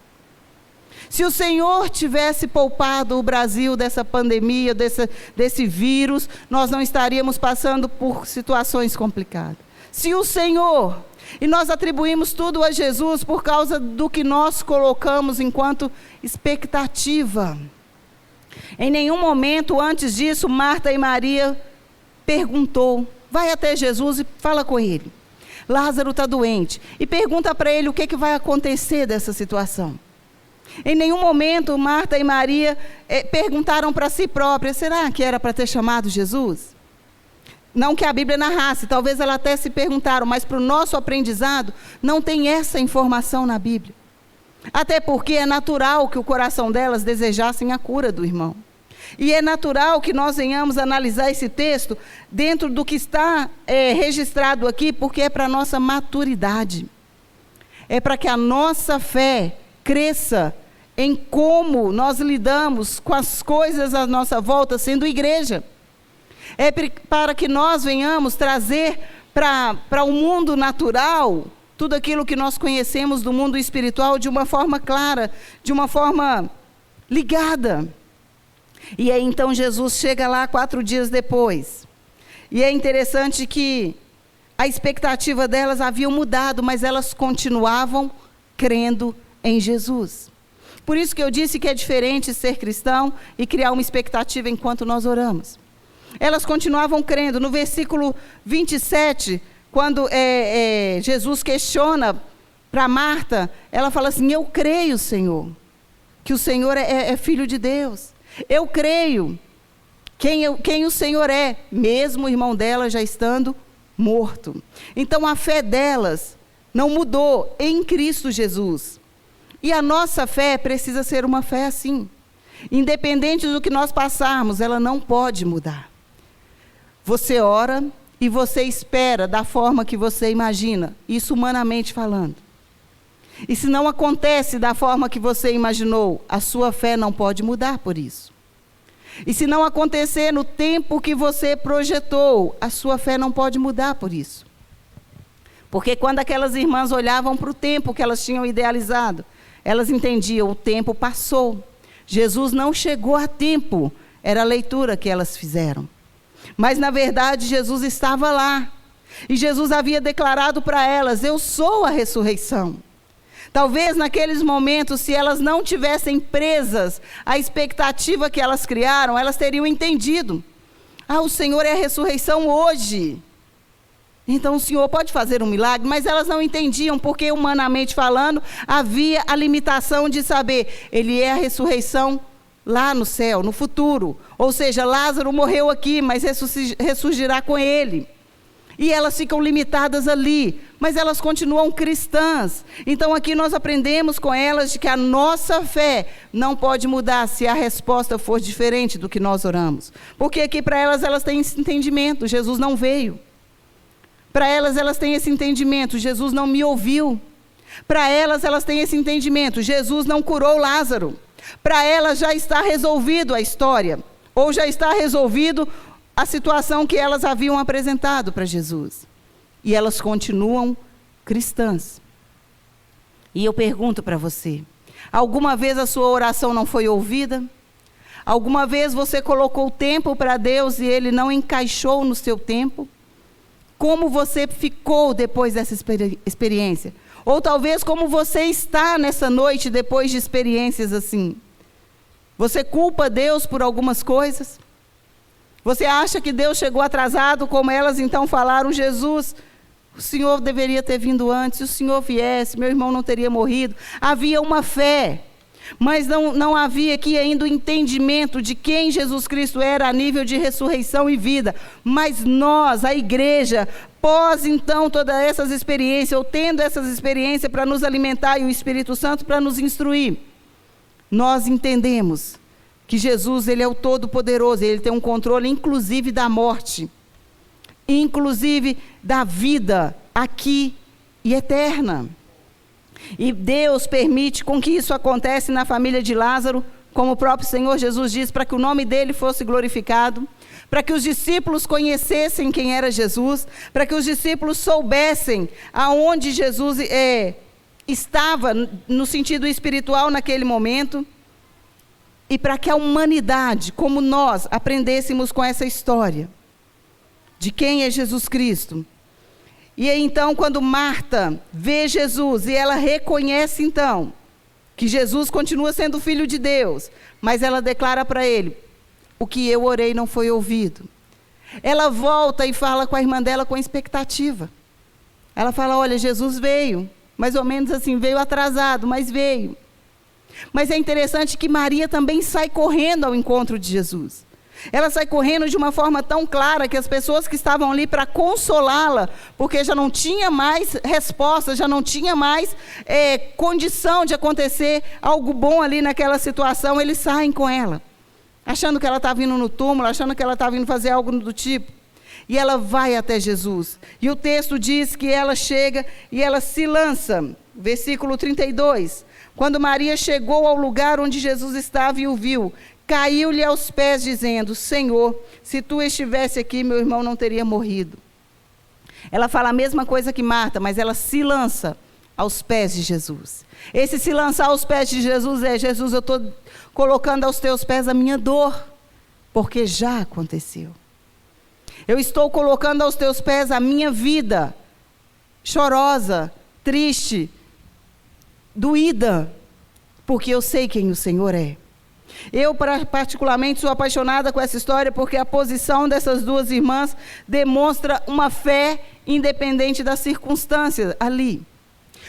Se o Senhor tivesse poupado o Brasil dessa pandemia, desse vírus, nós não estaríamos passando por situações complicadas. Se o Senhor... E nós atribuímos tudo a Jesus por causa do que nós colocamos enquanto expectativa. Em nenhum momento antes disso, Marta e Maria perguntou: vai até Jesus e fala com ele. Lázaro está doente. E pergunta para ele o que vai acontecer dessa situação. Em nenhum momento Marta e Maria perguntaram para si próprias: será que era para ter chamado Jesus? Não que a Bíblia narrasse, talvez elas até se perguntaram, mas para o nosso aprendizado não tem essa informação na Bíblia. Até porque é natural que o coração delas desejassem a cura do irmão. E é natural que nós venhamos analisar esse texto dentro do que está registrado aqui, porque é para a nossa maturidade. É para que a nossa fé cresça em como nós lidamos com as coisas à nossa volta, sendo igreja. É para que nós venhamos trazer para o mundo natural tudo aquilo que nós conhecemos do mundo espiritual de uma forma clara, de uma forma ligada. E aí então Jesus chega lá 4 dias depois. E é interessante que a expectativa delas havia mudado, mas elas continuavam crendo em Jesus. Por isso que eu disse que é diferente ser cristão e criar uma expectativa enquanto nós oramos. Elas continuavam crendo. No versículo 27, quando Jesus questiona para Marta, ela fala assim: eu creio, Senhor, que o Senhor é filho de Deus. Eu creio quem o Senhor é, mesmo o irmão dela já estando morto. Então a fé delas não mudou em Cristo Jesus. E a nossa fé precisa ser uma fé assim. Independente do que nós passarmos, ela não pode mudar. Você ora e você espera da forma que você imagina, isso humanamente falando. E se não acontece da forma que você imaginou, a sua fé não pode mudar por isso. E se não acontecer no tempo que você projetou, a sua fé não pode mudar por isso. Porque quando aquelas irmãs olhavam para o tempo que elas tinham idealizado, elas entendiam: o tempo passou. Jesus não chegou a tempo, era a leitura que elas fizeram. Mas na verdade Jesus estava lá. E Jesus havia declarado para elas: eu sou a ressurreição. Talvez naqueles momentos, se elas não tivessem presas à expectativa que elas criaram, elas teriam entendido: o Senhor é a ressurreição hoje. Então o Senhor pode fazer um milagre. Mas elas não entendiam, porque humanamente falando, havia a limitação de saber: Ele é a ressurreição lá no céu, no futuro. Ou seja, Lázaro morreu aqui, mas ressurgirá com ele. E elas ficam limitadas ali, mas elas continuam cristãs. Então aqui nós aprendemos com elas de que a nossa fé não pode mudar se a resposta for diferente do que nós oramos. Porque aqui para elas têm esse entendimento: Jesus não veio. Para elas têm esse entendimento: Jesus não me ouviu. Para elas têm esse entendimento: Jesus não curou Lázaro. Para elas já está resolvido a história, ou já está resolvido a situação que elas haviam apresentado para Jesus. E elas continuam cristãs. E eu pergunto para você: alguma vez a sua oração não foi ouvida? Alguma vez você colocou tempo para Deus e Ele não encaixou no seu tempo? Como você ficou depois dessa experiência? Ou talvez como você está nessa noite depois de experiências assim? Você culpa Deus por algumas coisas? Você acha que Deus chegou atrasado, como elas então falaram: Jesus, o Senhor deveria ter vindo antes, se o Senhor viesse, meu irmão não teria morrido. Havia uma fé, mas não havia aqui ainda o entendimento de quem Jesus Cristo era a nível de ressurreição e vida. Mas nós, a igreja, pós então todas essas experiências, ou tendo essas experiências para nos alimentar, e o Espírito Santo para nos instruir, nós entendemos que Jesus, Ele é o Todo-Poderoso, Ele tem um controle inclusive da morte, inclusive da vida aqui e eterna. E Deus permite com que isso aconteça na família de Lázaro, como o próprio Senhor Jesus diz, para que o nome dele fosse glorificado, para que os discípulos conhecessem quem era Jesus, para que os discípulos soubessem aonde Jesus estava no sentido espiritual naquele momento, e para que a humanidade, como nós, aprendêssemos com essa história de quem é Jesus Cristo. E aí, então, quando Marta vê Jesus, e ela reconhece então que Jesus continua sendo filho de Deus, mas ela declara para ele: o que eu orei não foi ouvido. Ela volta e fala com a irmã dela com expectativa. Ela fala: olha, Jesus veio, mais ou menos assim, veio atrasado, mas veio. Mas é interessante que Maria também sai correndo ao encontro de Jesus. Ela sai correndo de uma forma tão clara que as pessoas que estavam ali para consolá-la, porque já não tinha mais resposta, já não tinha mais condição de acontecer algo bom ali naquela situação, eles saem com ela, achando que ela está vindo no túmulo, achando que ela está vindo fazer algo do tipo. E ela vai até Jesus. E o texto diz que ela chega e ela se lança. Versículo 32. Quando Maria chegou ao lugar onde Jesus estava e o viu, caiu-lhe aos pés, dizendo: Senhor, se tu estivesse aqui, meu irmão não teria morrido. Ela fala a mesma coisa que Marta, mas ela se lança aos pés de Jesus. Esse se lançar aos pés de Jesus é: Jesus, eu estou colocando aos teus pés a minha dor, porque já aconteceu. Eu estou colocando aos teus pés a minha vida, chorosa, triste, doída, porque eu sei quem o Senhor é. Eu, particularmente, sou apaixonada com essa história, porque a posição dessas duas irmãs demonstra uma fé independente das circunstâncias ali.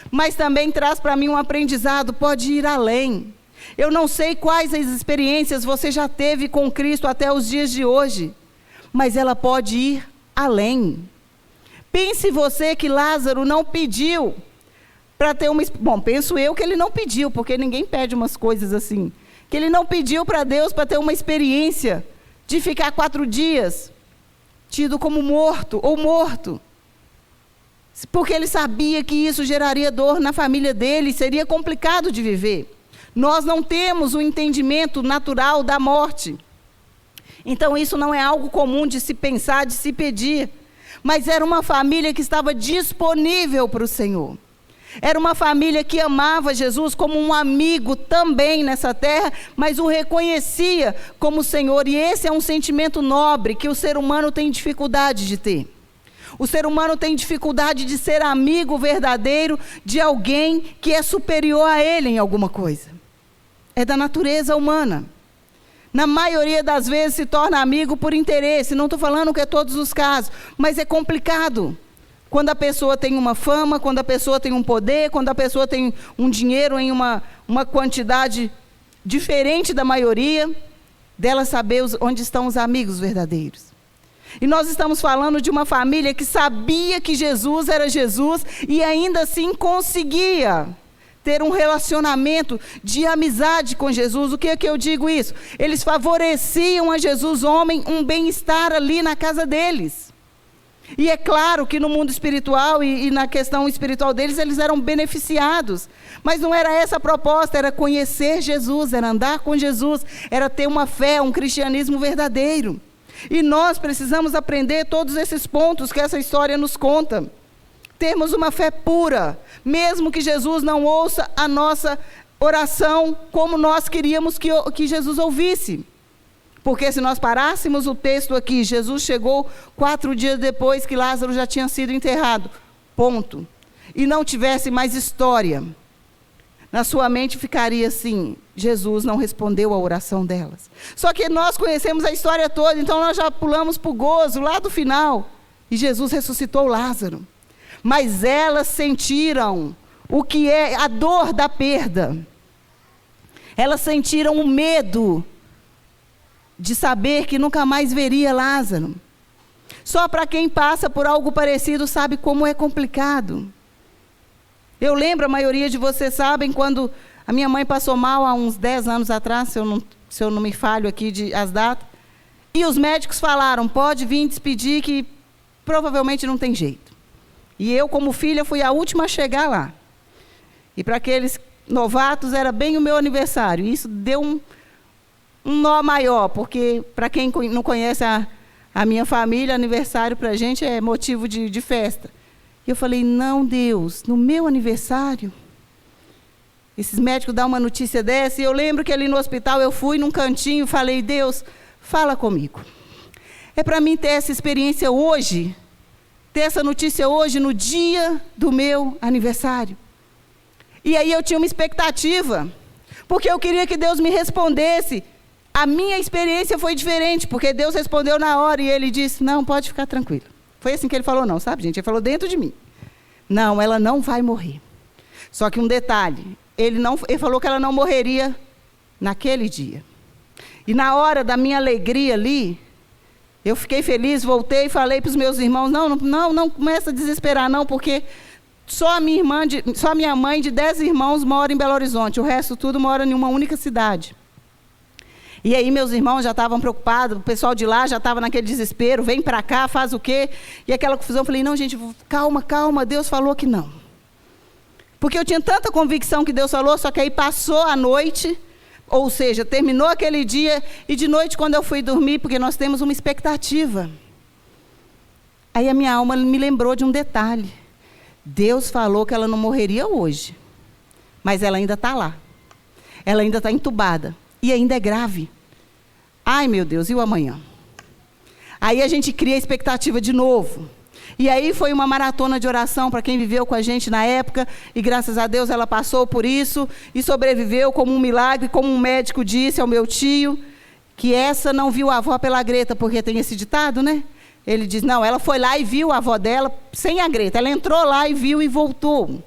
Mas também traz para mim um aprendizado, pode ir além. Eu não sei quais as experiências você já teve com Cristo até os dias de hoje, mas ela pode ir além. Pense você que Lázaro não pediu para ter uma... Bom, penso eu que ele não pediu, porque ninguém pede umas coisas assim. Que ele não pediu para Deus para ter uma experiência de ficar 4 dias tido como morto ou morto. Porque ele sabia que isso geraria dor na família dele, seria complicado de viver. Nós não temos o entendimento natural da morte. Então isso não é algo comum de se pensar, de se pedir. Mas era uma família que estava disponível para o Senhor. Era uma família que amava Jesus como um amigo também nessa terra, mas o reconhecia como Senhor. E esse é um sentimento nobre que o ser humano tem dificuldade de ter. O ser humano tem dificuldade de ser amigo verdadeiro de alguém que é superior a ele em alguma coisa. É da natureza humana. Na maioria das vezes se torna amigo por interesse. Não estou falando que é todos os casos, mas é complicado. Quando a pessoa tem uma fama, quando a pessoa tem um poder, quando a pessoa tem um dinheiro em uma quantidade diferente da maioria, dela saber onde estão os amigos verdadeiros. E nós estamos falando de uma família que sabia que Jesus era Jesus e ainda assim conseguia ter um relacionamento de amizade com Jesus. O que é que eu digo isso? Eles favoreciam a Jesus, homem, um bem-estar ali na casa deles. E é claro que no mundo espiritual e na questão espiritual deles, eles eram beneficiados. Mas não era essa a proposta, era conhecer Jesus, era andar com Jesus, era ter uma fé, um cristianismo verdadeiro. E nós precisamos aprender todos esses pontos que essa história nos conta. Termos uma fé pura, mesmo que Jesus não ouça a nossa oração como nós queríamos que Jesus ouvisse. Porque se nós parássemos o texto aqui, Jesus chegou 4 dias depois que Lázaro já tinha sido enterrado, ponto. E não tivesse mais história. Na sua mente ficaria assim, Jesus não respondeu a oração delas. Só que nós conhecemos a história toda, então nós já pulamos para o gozo lá do final. E Jesus ressuscitou Lázaro. Mas elas sentiram o que é a dor da perda. Elas sentiram o medo de saber que nunca mais veria Lázaro. Só para quem passa por algo parecido sabe como é complicado. Eu lembro, a maioria de vocês sabem, quando a minha mãe passou mal há uns 10 anos atrás, se eu não me falho aqui as datas, e os médicos falaram, pode vir despedir que provavelmente não tem jeito. E eu, como filha, fui a última a chegar lá. E para aqueles novatos era bem o meu aniversário. E isso deu um nó maior, porque para quem não conhece a minha família, aniversário para a gente é motivo de festa. E eu falei, não, Deus, no meu aniversário, esses médicos dão uma notícia dessa, e eu lembro que ali no hospital eu fui num cantinho e falei, Deus, fala comigo. É para mim ter essa experiência hoje, ter essa notícia hoje, no dia do meu aniversário. E aí eu tinha uma expectativa, porque eu queria que Deus me respondesse. A minha experiência foi diferente, porque Deus respondeu na hora e Ele disse, não, pode ficar tranquilo. Foi assim que Ele falou, não, sabe, gente? Ele falou dentro de mim. Não, ela não vai morrer. Só que um detalhe, ele falou que ela não morreria naquele dia. E na hora da minha alegria ali, eu fiquei feliz, voltei e falei para os meus irmãos, não começa a desesperar não, porque só a minha mãe de 10 irmãos mora em Belo Horizonte, o resto tudo mora em uma única cidade. E aí meus irmãos já estavam preocupados, o pessoal de lá já estava naquele desespero, vem para cá, faz o quê? E aquela confusão, eu falei, não gente, calma, Deus falou que não. Porque eu tinha tanta convicção que Deus falou, só que aí passou a noite, ou seja, terminou aquele dia, e de noite quando eu fui dormir, porque nós temos uma expectativa. Aí a minha alma me lembrou de um detalhe. Deus falou que ela não morreria hoje, mas ela ainda está lá. Ela ainda está entubada. E ainda é grave. Ai, meu Deus, e o amanhã? Aí a gente cria a expectativa de novo. E aí foi uma maratona de oração para quem viveu com a gente na época, e graças a Deus ela passou por isso e sobreviveu como um milagre, como um médico disse ao meu tio, que essa não viu a avó pela Greta, porque tem esse ditado, né? Ele diz, não, ela foi lá e viu a avó dela sem a Greta, ela entrou lá e viu e voltou.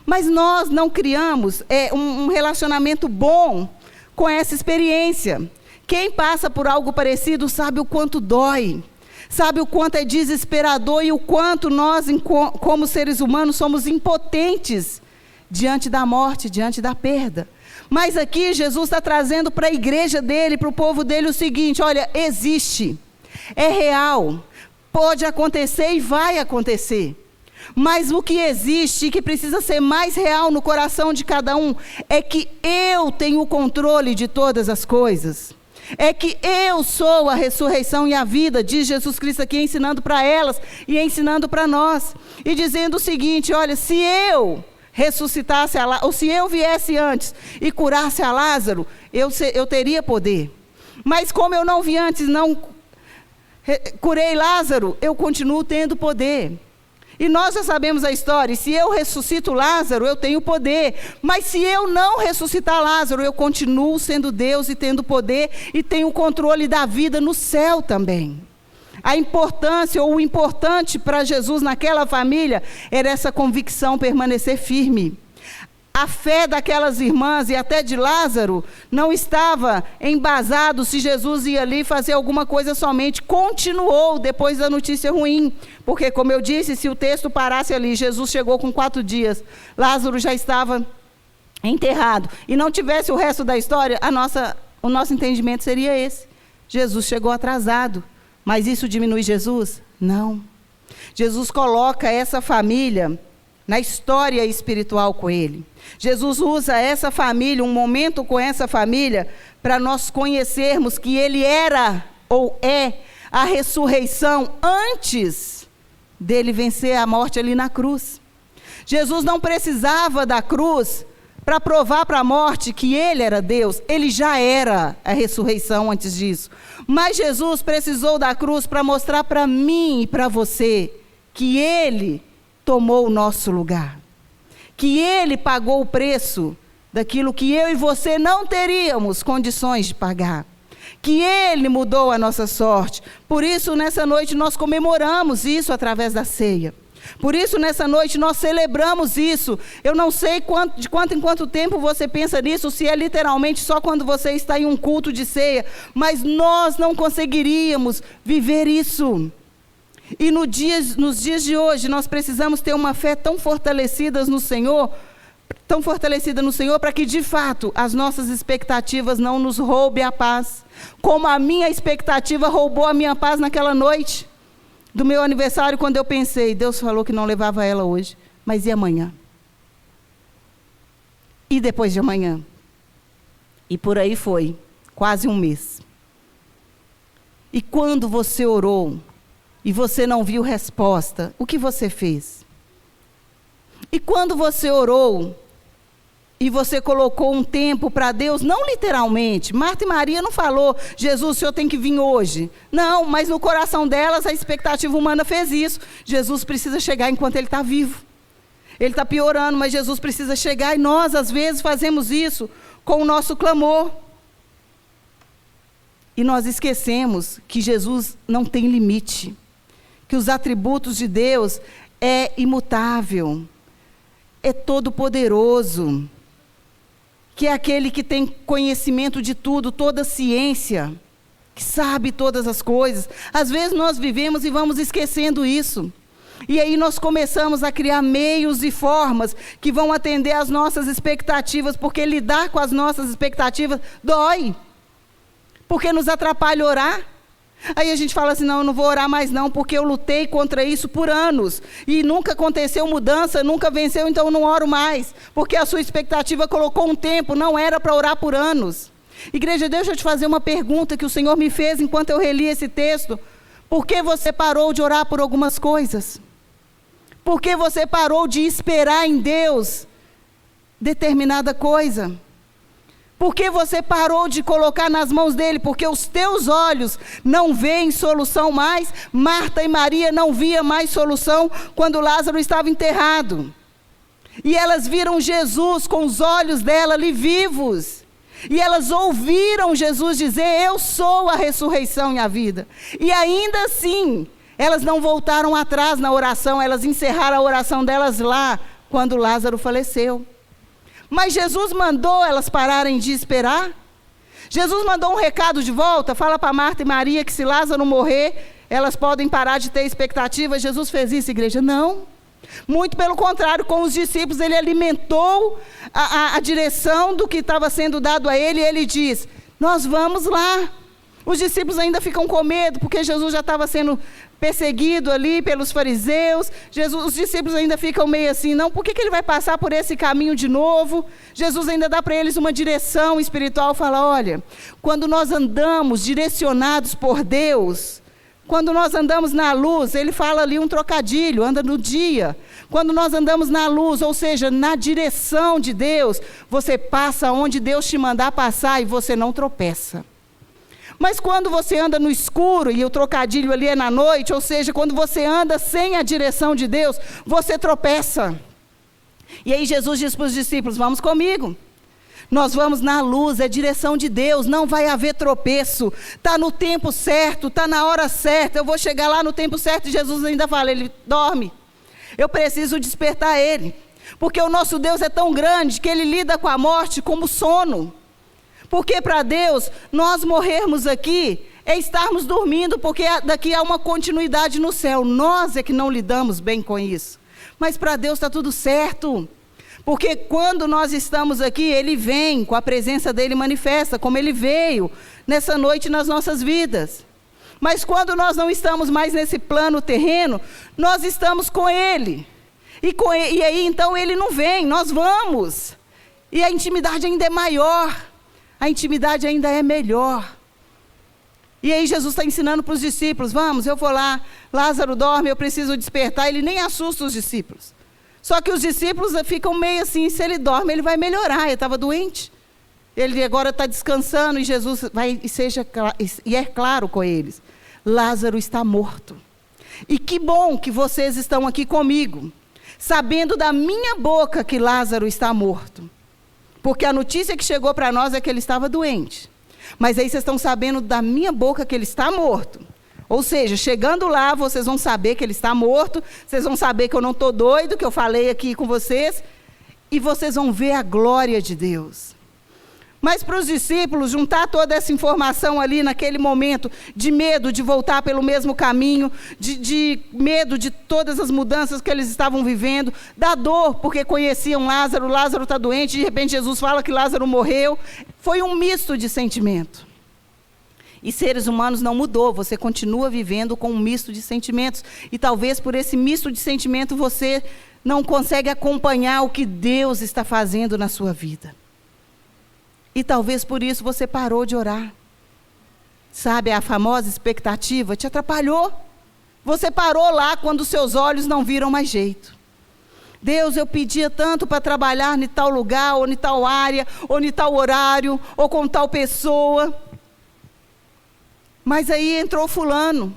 Mas nós não criamos um relacionamento bom com essa experiência. Quem passa por algo parecido sabe o quanto dói, sabe o quanto é desesperador e o quanto nós, como seres humanos, somos impotentes diante da morte, diante da perda. Mas aqui Jesus está trazendo para a igreja dele, para o povo dele o seguinte, olha, existe, é real, pode acontecer e vai acontecer. Mas o que existe e que precisa ser mais real no coração de cada um é que eu tenho o controle de todas as coisas. É que eu sou a ressurreição e a vida, diz Jesus Cristo aqui, ensinando para elas e ensinando para nós. E dizendo o seguinte, olha, se eu ressuscitasse, ou se eu viesse antes e curasse a Lázaro, eu teria poder. Mas como eu não vi antes, não curei Lázaro, eu continuo tendo poder. E nós já sabemos a história, se eu ressuscito Lázaro, eu tenho poder. Mas se eu não ressuscitar Lázaro, eu continuo sendo Deus e tendo poder e tenho o controle da vida no céu também. A importância, ou o importante para Jesus naquela família, era essa convicção permanecer firme. A fé daquelas irmãs e até de Lázaro não estava embasado se Jesus ia ali fazer alguma coisa somente. Continuou depois da notícia ruim. Porque, como eu disse, se o texto parasse ali, Jesus chegou com 4 dias, Lázaro já estava enterrado, e não tivesse o resto da história, o nosso entendimento seria esse. Jesus chegou atrasado. Mas isso diminui Jesus? Não. Jesus coloca essa família na história espiritual com ele. Jesus usa essa família, um momento com essa família, para nós conhecermos que ele era ou é a ressurreição antes dele vencer a morte ali na cruz. Jesus não precisava da cruz para provar para a morte que ele era Deus. Ele já era a ressurreição antes disso. Mas Jesus precisou da cruz para mostrar para mim e para você que ele tomou o nosso lugar. Que ele pagou o preço daquilo que eu e você não teríamos condições de pagar. Que ele mudou a nossa sorte. Por isso, nessa noite, nós comemoramos isso através da ceia. Por isso, nessa noite, nós celebramos isso. Eu não sei de quanto em quanto tempo você pensa nisso, se é literalmente só quando você está em um culto de ceia, mas nós não conseguiríamos viver isso. E nos dias de hoje, nós precisamos ter uma fé tão fortalecida no Senhor, para que, de fato, as nossas expectativas não nos roubem a paz, como a minha expectativa roubou a minha paz naquela noite do meu aniversário, quando eu pensei, Deus falou que não levava ela hoje, mas e amanhã? E depois de amanhã? E por aí foi, quase um mês. E quando você orou, e você não viu resposta, o que você fez? E quando você orou, e você colocou um tempo para Deus, não literalmente, Marta e Maria não falou, Jesus, o Senhor tem que vir hoje. Não, mas no coração delas, a expectativa humana fez isso. Jesus precisa chegar enquanto Ele está vivo. Ele está piorando, mas Jesus precisa chegar, e nós, às vezes, fazemos isso com o nosso clamor. E nós esquecemos que Jesus não tem limite, que os atributos de Deus é imutável, é todo poderoso, que é aquele que tem conhecimento de tudo, toda a ciência, que sabe todas as coisas. Às vezes nós vivemos e vamos esquecendo isso. E aí nós começamos a criar meios e formas que vão atender às nossas expectativas, porque lidar com as nossas expectativas dói, porque nos atrapalha orar. Aí a gente fala assim, não, eu não vou orar mais não, porque eu lutei contra isso por anos, e nunca aconteceu mudança, nunca venceu, então eu não oro mais, porque a sua expectativa colocou um tempo, não era para orar por anos. Igreja, deixa eu te fazer uma pergunta que o Senhor me fez enquanto eu reli esse texto. Por que você parou de orar por algumas coisas? Por que você parou de esperar em Deus determinada coisa? Por que você parou de colocar nas mãos dele? Porque os teus olhos não veem solução mais. Marta e Maria não viam mais solução quando Lázaro estava enterrado. E elas viram Jesus com os olhos dela ali vivos. E elas ouviram Jesus dizer: eu sou a ressurreição e a vida. E ainda assim, elas não voltaram atrás na oração. Elas encerraram a oração delas lá, quando Lázaro faleceu. Mas Jesus mandou elas pararem de esperar. Jesus mandou um recado de volta. Fala para Marta e Maria que se Lázaro morrer, elas podem parar de ter expectativa. Jesus fez isso, igreja? Não. Muito pelo contrário, com os discípulos ele alimentou a direção do que estava sendo dado a ele. E ele diz: nós vamos lá. Os discípulos ainda ficam com medo, porque Jesus já estava sendo perseguido ali pelos fariseus. Os discípulos ainda ficam meio assim: não, por que ele vai passar por esse caminho de novo? Jesus ainda dá para eles uma direção espiritual, fala: olha, quando nós andamos direcionados por Deus, quando nós andamos na luz, ele fala ali um trocadilho, anda no dia. Quando nós andamos na luz, ou seja, na direção de Deus, você passa onde Deus te mandar passar e você não tropeça. Mas quando você anda no escuro, e o trocadilho ali é na noite, ou seja, quando você anda sem a direção de Deus, você tropeça. E aí Jesus diz para os discípulos: vamos comigo. Nós vamos na luz, é direção de Deus, não vai haver tropeço. Está no tempo certo, está na hora certa, eu vou chegar lá no tempo certo. E Jesus ainda fala: ele dorme. Eu preciso despertar ele. Porque o nosso Deus é tão grande que ele lida com a morte como sono. Porque para Deus, nós morrermos aqui é estarmos dormindo, porque daqui há uma continuidade no céu. Nós é que não lidamos bem com isso. Mas para Deus está tudo certo. Porque quando nós estamos aqui, Ele vem, com a presença dEle manifesta, como Ele veio nessa noite nas nossas vidas. Mas quando nós não estamos mais nesse plano terreno, nós estamos com Ele. E aí então Ele não vem, nós vamos. E a intimidade ainda é maior. A intimidade ainda é melhor. E aí Jesus está ensinando para os discípulos: vamos, eu vou lá, Lázaro dorme, eu preciso despertar. Ele nem assusta os discípulos. Só que os discípulos ficam meio assim: se ele dorme, ele vai melhorar. Ele estava doente. Ele agora está descansando e Jesus vai e é claro com eles: Lázaro está morto. E que bom que vocês estão aqui comigo, sabendo da minha boca que Lázaro está morto. Porque a notícia que chegou para nós é que ele estava doente. Mas aí vocês estão sabendo da minha boca que ele está morto. Ou seja, chegando lá, vocês vão saber que ele está morto. Vocês vão saber que eu não estou doido, que eu falei aqui com vocês. E vocês vão ver a glória de Deus. Mas para os discípulos, juntar toda essa informação ali naquele momento, de medo de voltar pelo mesmo caminho, de medo de todas as mudanças que eles estavam vivendo, da dor, porque conheciam Lázaro, Lázaro está doente, de repente Jesus fala que Lázaro morreu. Foi um misto de sentimento. E seres humanos não mudou, você continua vivendo com um misto de sentimentos. E talvez por esse misto de sentimento você não consegue acompanhar o que Deus está fazendo na sua vida. E talvez por isso você parou de orar. Sabe, a famosa expectativa te atrapalhou. Você parou lá quando seus olhos não viram mais jeito. Deus, eu pedia tanto para trabalhar em tal lugar, ou em tal área, ou em tal horário, ou com tal pessoa. Mas aí entrou fulano.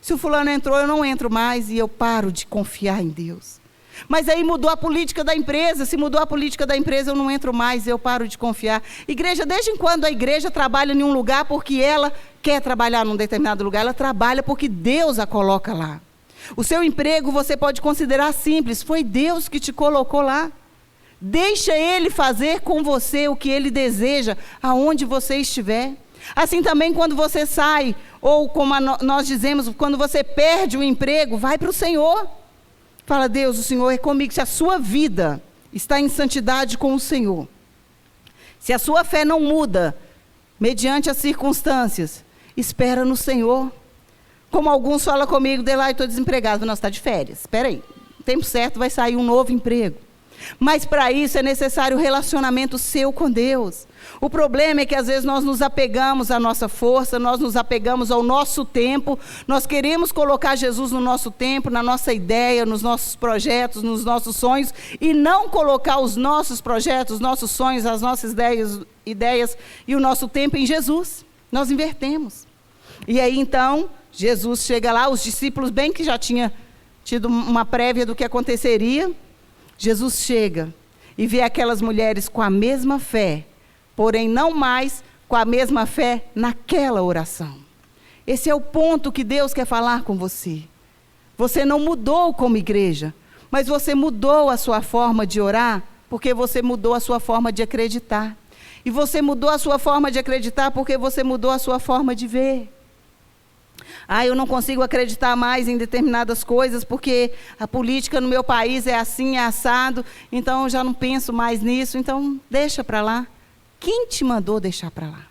Se o fulano entrou, eu não entro mais e eu paro de confiar em Deus. Mas aí mudou a política da empresa. Se mudou a política da empresa, eu não entro mais, eu paro de confiar. Igreja, desde quando a igreja trabalha em um lugar porque ela quer trabalhar num determinado lugar? Ela trabalha porque Deus a coloca lá. O seu emprego você pode considerar simples. Foi Deus que te colocou lá. Deixa Ele fazer com você o que Ele deseja, aonde você estiver. Assim também quando você sai, ou como nós dizemos, quando você perde o emprego, vai para o Senhor. Fala: Deus, o Senhor é comigo. Se a sua vida está em santidade com o Senhor, se a sua fé não muda mediante as circunstâncias, espera no Senhor. Como alguns falam comigo: Delay, estou desempregado. Não, você está de férias. Espera aí, no tempo certo vai sair um novo emprego. Mas para isso é necessário um relacionamento seu com Deus. O problema é que às vezes nós nos apegamos à nossa força, nós nos apegamos ao nosso tempo, nós queremos colocar Jesus no nosso tempo, na nossa ideia, nos nossos projetos, nos nossos sonhos, e não colocar os nossos projetos, os nossos sonhos, as nossas ideias e o nosso tempo em Jesus. Nós invertemos. E aí então, Jesus chega lá, os discípulos bem que já tinham tido uma prévia do que aconteceria, Jesus chega e vê aquelas mulheres com a mesma fé, porém não mais com a mesma fé naquela oração. Esse é o ponto que Deus quer falar com você. Você não mudou como igreja, mas você mudou a sua forma de orar, porque você mudou a sua forma de acreditar. E você mudou a sua forma de acreditar porque você mudou a sua forma de ver. Eu não consigo acreditar mais em determinadas coisas porque a política no meu país é assim, é assado, então eu já não penso mais nisso, então deixa para lá. Quem te mandou deixar para lá?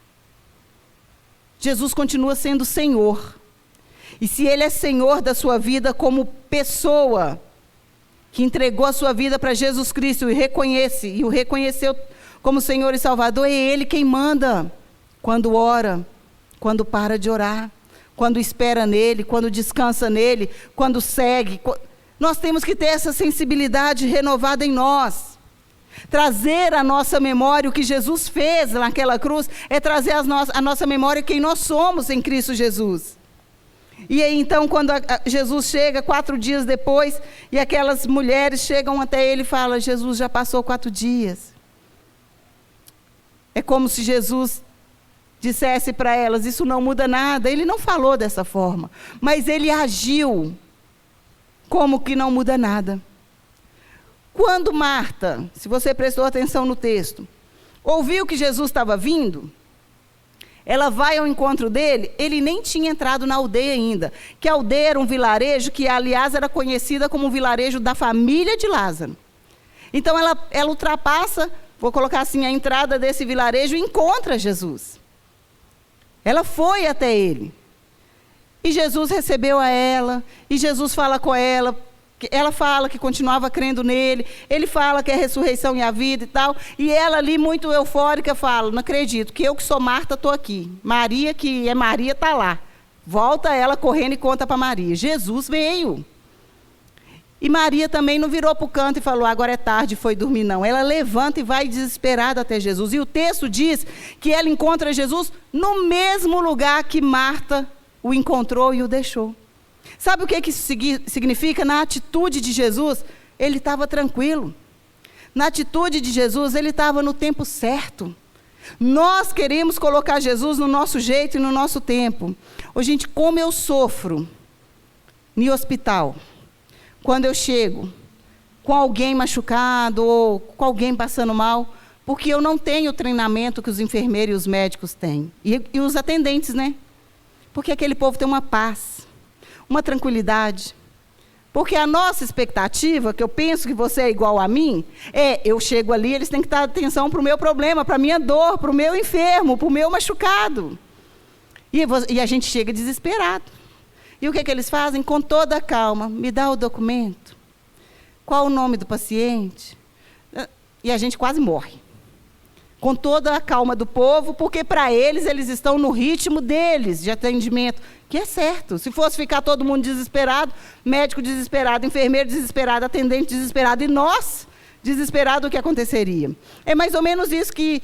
Jesus continua sendo Senhor. E se Ele é Senhor da sua vida como pessoa, que entregou a sua vida para Jesus Cristo e o reconheceu como Senhor e Salvador, é Ele quem manda. Quando ora, quando para de orar, quando espera nele, quando descansa nele, quando segue. Nós temos que ter essa sensibilidade renovada em nós. Trazer à nossa memória o que Jesus fez naquela cruz, é trazer à nossa memória quem nós somos em Cristo Jesus. E aí então, quando Jesus chega 4 dias depois, e aquelas mulheres chegam até ele e falam, Jesus já passou 4 dias. É como se Jesus dissesse para elas, isso não muda nada. Ele não falou dessa forma, mas ele agiu como que não muda nada. Quando Marta, se você prestou atenção no texto, ouviu que Jesus estava vindo, ela vai ao encontro dele, ele nem tinha entrado na aldeia ainda, que a aldeia era um vilarejo que, aliás, era conhecida como um vilarejo da família de Lázaro. Então ela ultrapassa, vou colocar assim, a entrada desse vilarejo e encontra Jesus. Ela foi até ele. E Jesus recebeu a ela, e Jesus fala com ela. Ela fala que continuava crendo nele, ele fala que é a ressurreição e a vida e tal, e ela ali muito eufórica fala, não acredito, que eu que sou Marta estou aqui, Maria que é Maria está lá. Volta ela correndo e conta para Maria, Jesus veio. E Maria também não virou para o canto e falou, agora é tarde, foi dormir não. Ela levanta e vai desesperada até Jesus, e o texto diz que ela encontra Jesus no mesmo lugar que Marta o encontrou e o deixou. Sabe o que isso significa? Na atitude de Jesus, ele estava tranquilo. Na atitude de Jesus, ele estava no tempo certo. Nós queremos colocar Jesus no nosso jeito e no nosso tempo. Ô, gente, como eu sofro no hospital, quando eu chego com alguém machucado ou com alguém passando mal, porque eu não tenho o treinamento que os enfermeiros e os médicos têm. E os atendentes, né? Porque aquele povo tem uma paz, uma tranquilidade. Porque a nossa expectativa, que eu penso que você é igual a mim, eu chego ali, eles têm que dar atenção para o meu problema, para a minha dor, para o meu enfermo, para o meu machucado. E a gente chega desesperado. E o que eles fazem? Com toda a calma, me dá o documento. Qual o nome do paciente? E a gente quase morre. Com toda a calma do povo, porque para eles estão no ritmo deles, de atendimento, que é certo. Se fosse ficar todo mundo desesperado, médico desesperado, enfermeiro desesperado, atendente desesperado, e nós desesperados, o que aconteceria? É mais ou menos isso que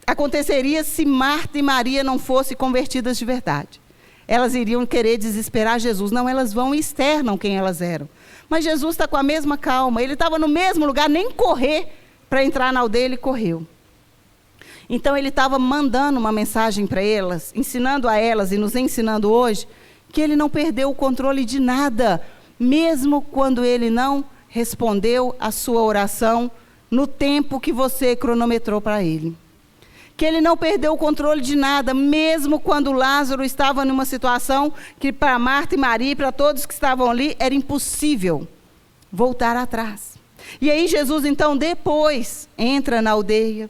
aconteceria se Marta e Maria não fossem convertidas de verdade. Elas iriam querer desesperar Jesus. Não, elas vão e externam quem elas eram. Mas Jesus está com a mesma calma, ele estava no mesmo lugar, nem correr para entrar na aldeia, ele correu. Então ele estava mandando uma mensagem para elas, ensinando a elas e nos ensinando hoje, que ele não perdeu o controle de nada, mesmo quando ele não respondeu a sua oração no tempo que você cronometrou para ele. Que ele não perdeu o controle de nada, mesmo quando Lázaro estava numa situação que para Marta e Maria, para todos que estavam ali, era impossível voltar atrás. E aí Jesus, então, depois entra na aldeia,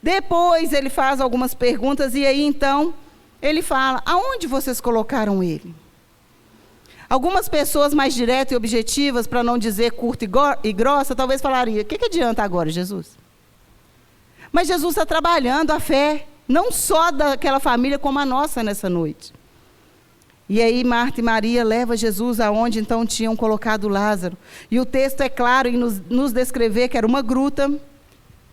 depois ele faz algumas perguntas, e aí, então, ele fala, aonde vocês colocaram ele? Algumas pessoas mais diretas e objetivas, para não dizer curta e grossa, talvez falariam: o que adianta agora, Jesus? Mas Jesus está trabalhando a fé, não só daquela família, como a nossa nessa noite. E aí Marta e Maria levam Jesus aonde então tinham colocado Lázaro. E o texto é claro em nos descrever que era uma gruta,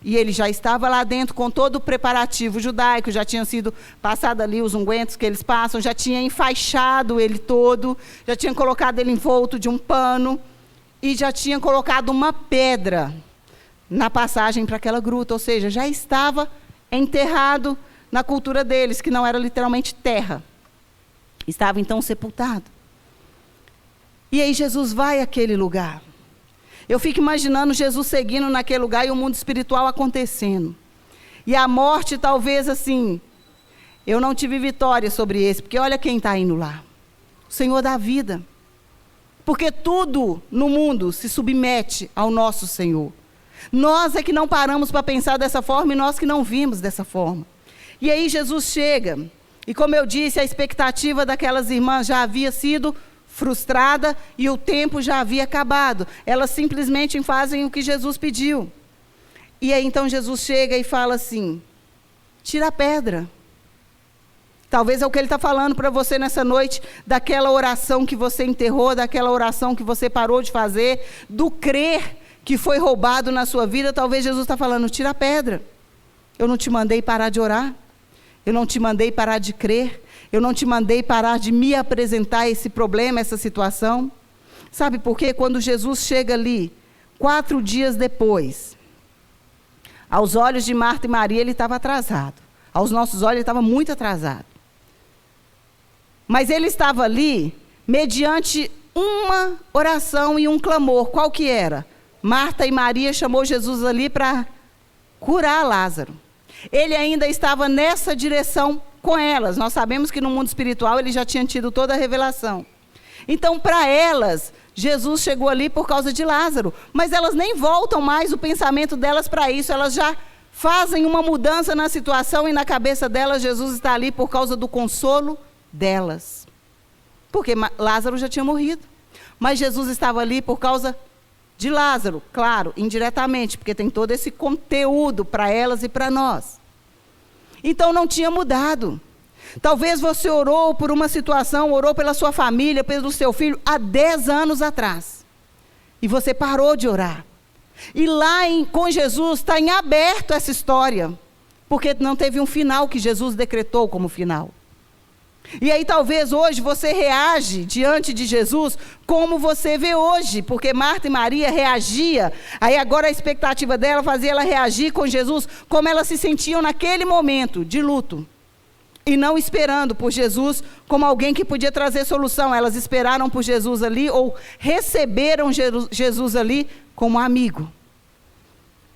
e ele já estava lá dentro com todo o preparativo judaico, já tinham sido passados ali os ungüentos que eles passam, já tinha enfaixado ele todo, já tinha colocado ele envolto de um pano, e já tinha colocado uma pedra na passagem para aquela gruta, ou seja, já estava enterrado na cultura deles, que não era literalmente terra. Estava então sepultado. E aí Jesus vai àquele lugar. Eu fico imaginando Jesus seguindo naquele lugar e o mundo espiritual acontecendo. E a morte talvez assim, eu não tive vitória sobre esse, porque olha quem está indo lá. O Senhor da vida. Porque tudo no mundo se submete ao nosso Senhor. Nós é que não paramos para pensar dessa forma e nós que não vimos dessa forma. E aí Jesus chega. E como eu disse, a expectativa daquelas irmãs já havia sido frustrada e o tempo já havia acabado. Elas simplesmente fazem o que Jesus pediu. E aí então Jesus chega e fala assim: tira a pedra. Talvez é o que ele está falando para você nessa noite, daquela oração que você enterrou, daquela oração que você parou de fazer, do crer que foi roubado na sua vida. Talvez Jesus está falando: tira a pedra. Eu não te mandei parar de orar. Eu não te mandei parar de crer. Eu não te mandei parar de me apresentar esse problema, essa situação. Sabe por quê? Quando Jesus chega ali, 4 dias depois, aos olhos de Marta e Maria, ele estava atrasado. Aos nossos olhos, ele estava muito atrasado. Mas ele estava ali, mediante uma oração e um clamor. Qual que era? Marta e Maria chamou Jesus ali para curar Lázaro. Ele ainda estava nessa direção com elas. Nós sabemos que no mundo espiritual ele já tinha tido toda a revelação. Então, para elas, Jesus chegou ali por causa de Lázaro. Mas elas nem voltam mais o pensamento delas para isso. Elas já fazem uma mudança na situação e na cabeça delas Jesus está ali por causa do consolo delas. Porque Lázaro já tinha morrido. Mas Jesus estava ali por causa de Lázaro, claro, indiretamente, porque tem todo esse conteúdo para elas e para nós. Então não tinha mudado. Talvez você orou por uma situação, orou pela sua família, pelo seu filho, há 10 anos atrás. E você parou de orar. E lá com Jesus está em aberto essa história, porque não teve um final que Jesus decretou como final. E aí talvez hoje você reage diante de Jesus como você vê hoje, porque Marta e Maria reagia, aí agora a expectativa dela fazia ela reagir com Jesus como elas se sentiam naquele momento de luto. E não esperando por Jesus como alguém que podia trazer solução. Elas esperaram por Jesus ali, ou receberam Jesus ali como amigo.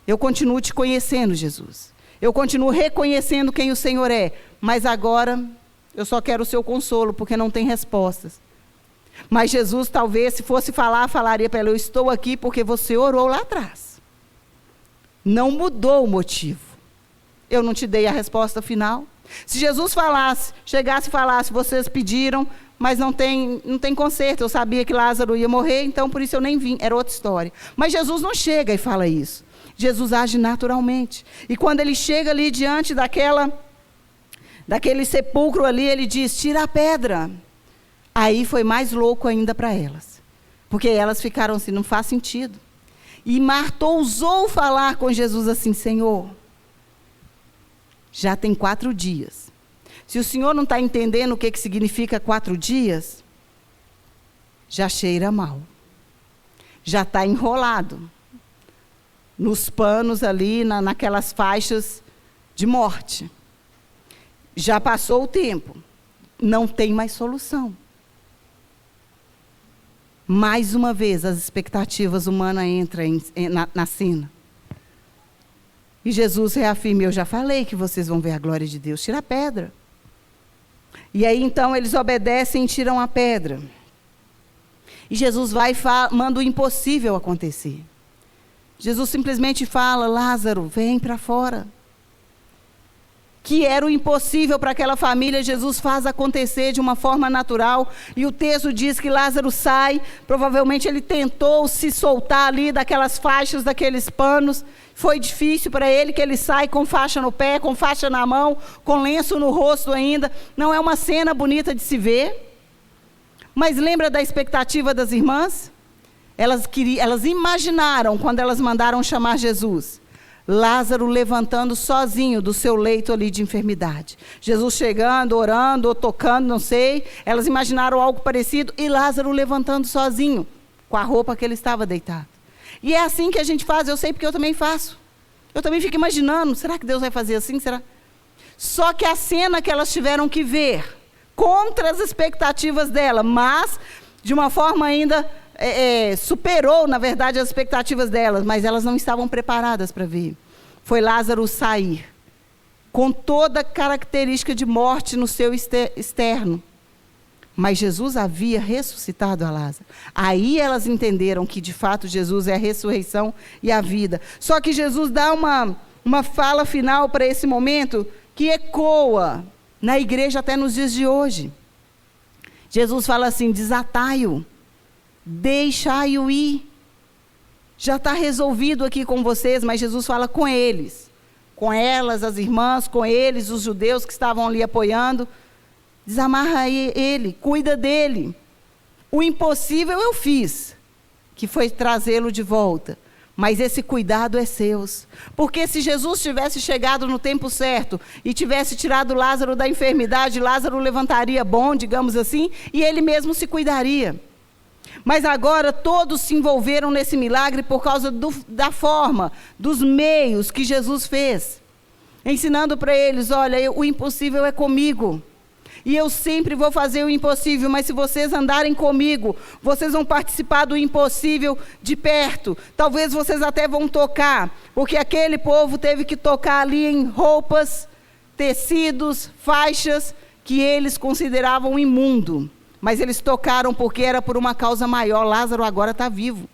Eu continuo te conhecendo, Jesus. Eu continuo reconhecendo quem o Senhor é, mas agora eu só quero o seu consolo, porque não tem respostas. Mas Jesus, talvez, se fosse falar, falaria para ela: eu estou aqui porque você orou lá atrás. Não mudou o motivo. Eu não te dei a resposta final. Se Jesus chegasse e falasse: vocês pediram, mas não tem conserto. Eu sabia que Lázaro ia morrer, então por isso eu nem vim. Era outra história. Mas Jesus não chega e fala isso. Jesus age naturalmente. E quando ele chega ali diante daquele sepulcro ali, ele diz: tira a pedra. Aí foi mais louco ainda para elas, porque elas ficaram assim: não faz sentido. E Marta ousou falar com Jesus assim: Senhor, já tem 4 dias. Se o Senhor não está entendendo o que significa 4 dias, já cheira mal. Já está enrolado nos panos ali, naquelas faixas de morte. Já passou o tempo, não tem mais solução. Mais uma vez, as expectativas humanas entram na cena. E Jesus reafirma: eu já falei que vocês vão ver a glória de Deus, tira a pedra. E aí então eles obedecem e tiram a pedra. E Jesus vai e manda o impossível acontecer. Jesus simplesmente fala: Lázaro, vem para fora. que era o impossível para aquela família, Jesus faz acontecer de uma forma natural. E o texto diz que Lázaro sai, provavelmente ele tentou se soltar ali daquelas faixas, daqueles panos. Foi difícil para ele, que ele sai com faixa no pé, com faixa na mão, com lenço no rosto ainda. Não é uma cena bonita de se ver. Mas lembra da expectativa das irmãs? Elas imaginaram, quando elas mandaram chamar Jesus, Lázaro levantando sozinho do seu leito ali de enfermidade. Jesus chegando, orando, ou tocando, não sei. Elas imaginaram algo parecido, e Lázaro levantando sozinho, com a roupa que ele estava deitado. E é assim que a gente faz, eu sei porque eu também faço. Eu também fico imaginando, será que Deus vai fazer assim? Será? Só que a cena que elas tiveram que ver, contra as expectativas dela, mas de uma forma ainda superou, na verdade, as expectativas delas, mas elas não estavam preparadas para ver. Foi Lázaro sair, com toda a característica de morte no seu externo. Mas Jesus havia ressuscitado a Lázaro. Aí elas entenderam que, de fato, Jesus é a ressurreição e a vida. Só que Jesus dá uma fala final para esse momento que ecoa na igreja até nos dias de hoje. Jesus fala assim: desatai-o, deixai-o ir. Já está resolvido aqui com vocês, mas Jesus fala com eles, com elas, as irmãs, com eles, os judeus que estavam ali apoiando. Desamarra ele, cuida dele. O impossível eu fiz, que foi trazê-lo de volta. Mas esse cuidado é seu. Porque se Jesus tivesse chegado no tempo certo e tivesse tirado Lázaro da enfermidade, Lázaro levantaria bom, digamos assim, e ele mesmo se cuidaria. Mas agora todos se envolveram nesse milagre por causa da forma, dos meios que Jesus fez. Ensinando para eles: olha, o impossível é comigo. E eu sempre vou fazer o impossível, mas se vocês andarem comigo, vocês vão participar do impossível de perto. Talvez vocês até vão tocar, porque aquele povo teve que tocar ali em roupas, tecidos, faixas, que eles consideravam imundo. Mas eles tocaram porque era por uma causa maior. Lázaro agora está vivo.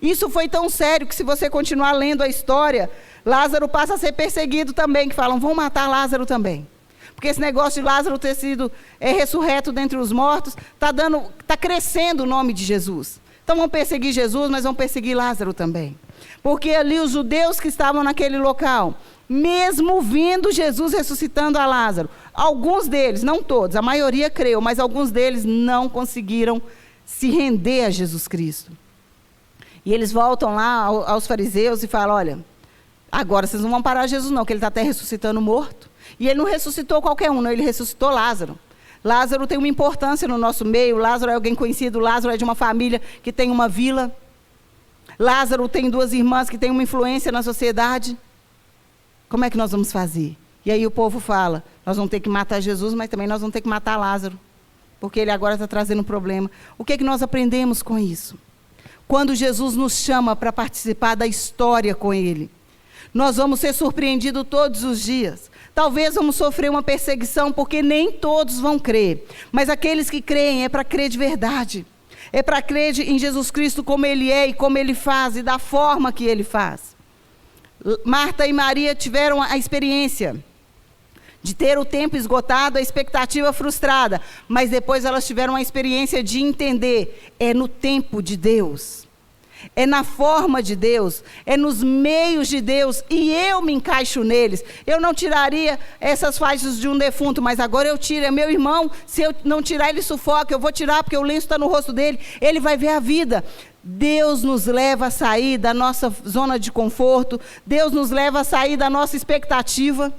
Isso foi tão sério que, se você continuar lendo a história, Lázaro passa a ser perseguido também, que falam: vão matar Lázaro também. Porque esse negócio de Lázaro ter sido ressurreto dentre os mortos, está crescendo o nome de Jesus. Então vão perseguir Jesus, mas vão perseguir Lázaro também. Porque ali os judeus que estavam naquele local, mesmo vendo Jesus ressuscitando a Lázaro, alguns deles, não todos, a maioria creu, mas alguns deles não conseguiram se render a Jesus Cristo. E eles voltam lá aos fariseus e falam: olha, agora vocês não vão parar Jesus não, que ele está até ressuscitando morto. E ele não ressuscitou qualquer um, não, ele ressuscitou Lázaro. Lázaro tem uma importância no nosso meio. Lázaro é alguém conhecido, Lázaro é de uma família que tem uma vila. Lázaro tem 2 irmãs que têm uma influência na sociedade. Como é que nós vamos fazer? E aí o povo fala: nós vamos ter que matar Jesus, mas também nós vamos ter que matar Lázaro, porque ele agora está trazendo um problema. O que é que nós aprendemos com isso? Quando Jesus nos chama para participar da história com ele, nós vamos ser surpreendidos todos os dias. Talvez vamos sofrer uma perseguição, porque nem todos vão crer. Mas aqueles que creem é para crer de verdade. É para crer em Jesus Cristo como Ele é e como Ele faz e da forma que Ele faz. Marta e Maria tiveram a experiência de ter o tempo esgotado, a expectativa frustrada. Mas depois elas tiveram a experiência de entender: é no tempo de Deus. É na forma de Deus, é nos meios de Deus, e eu me encaixo neles. Eu não tiraria essas faixas de um defunto, mas agora eu tiro. É meu irmão, se eu não tirar, ele sufoca. Eu vou tirar porque o lenço está no rosto dele, ele vai ver a vida. Deus nos leva a sair da nossa zona de conforto, Deus nos leva a sair da nossa expectativa.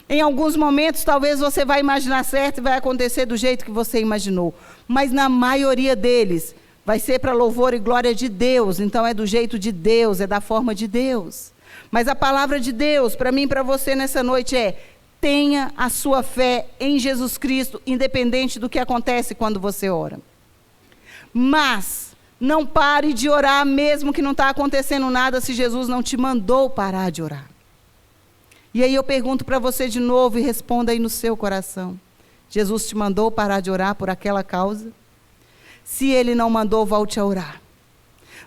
Em alguns momentos talvez você vai imaginar certo e vai acontecer do jeito que você imaginou, mas na maioria deles vai ser para louvor e glória de Deus. Então é do jeito de Deus, é da forma de Deus. Mas a palavra de Deus para mim e para você nessa noite é: tenha a sua fé em Jesus Cristo, independente do que acontece quando você ora. Mas não pare de orar mesmo que não está acontecendo nada, se Jesus não te mandou parar de orar. E aí eu pergunto para você de novo, e responda aí no seu coração: Jesus te mandou parar de orar por aquela causa? Se Ele não mandou, volte a orar.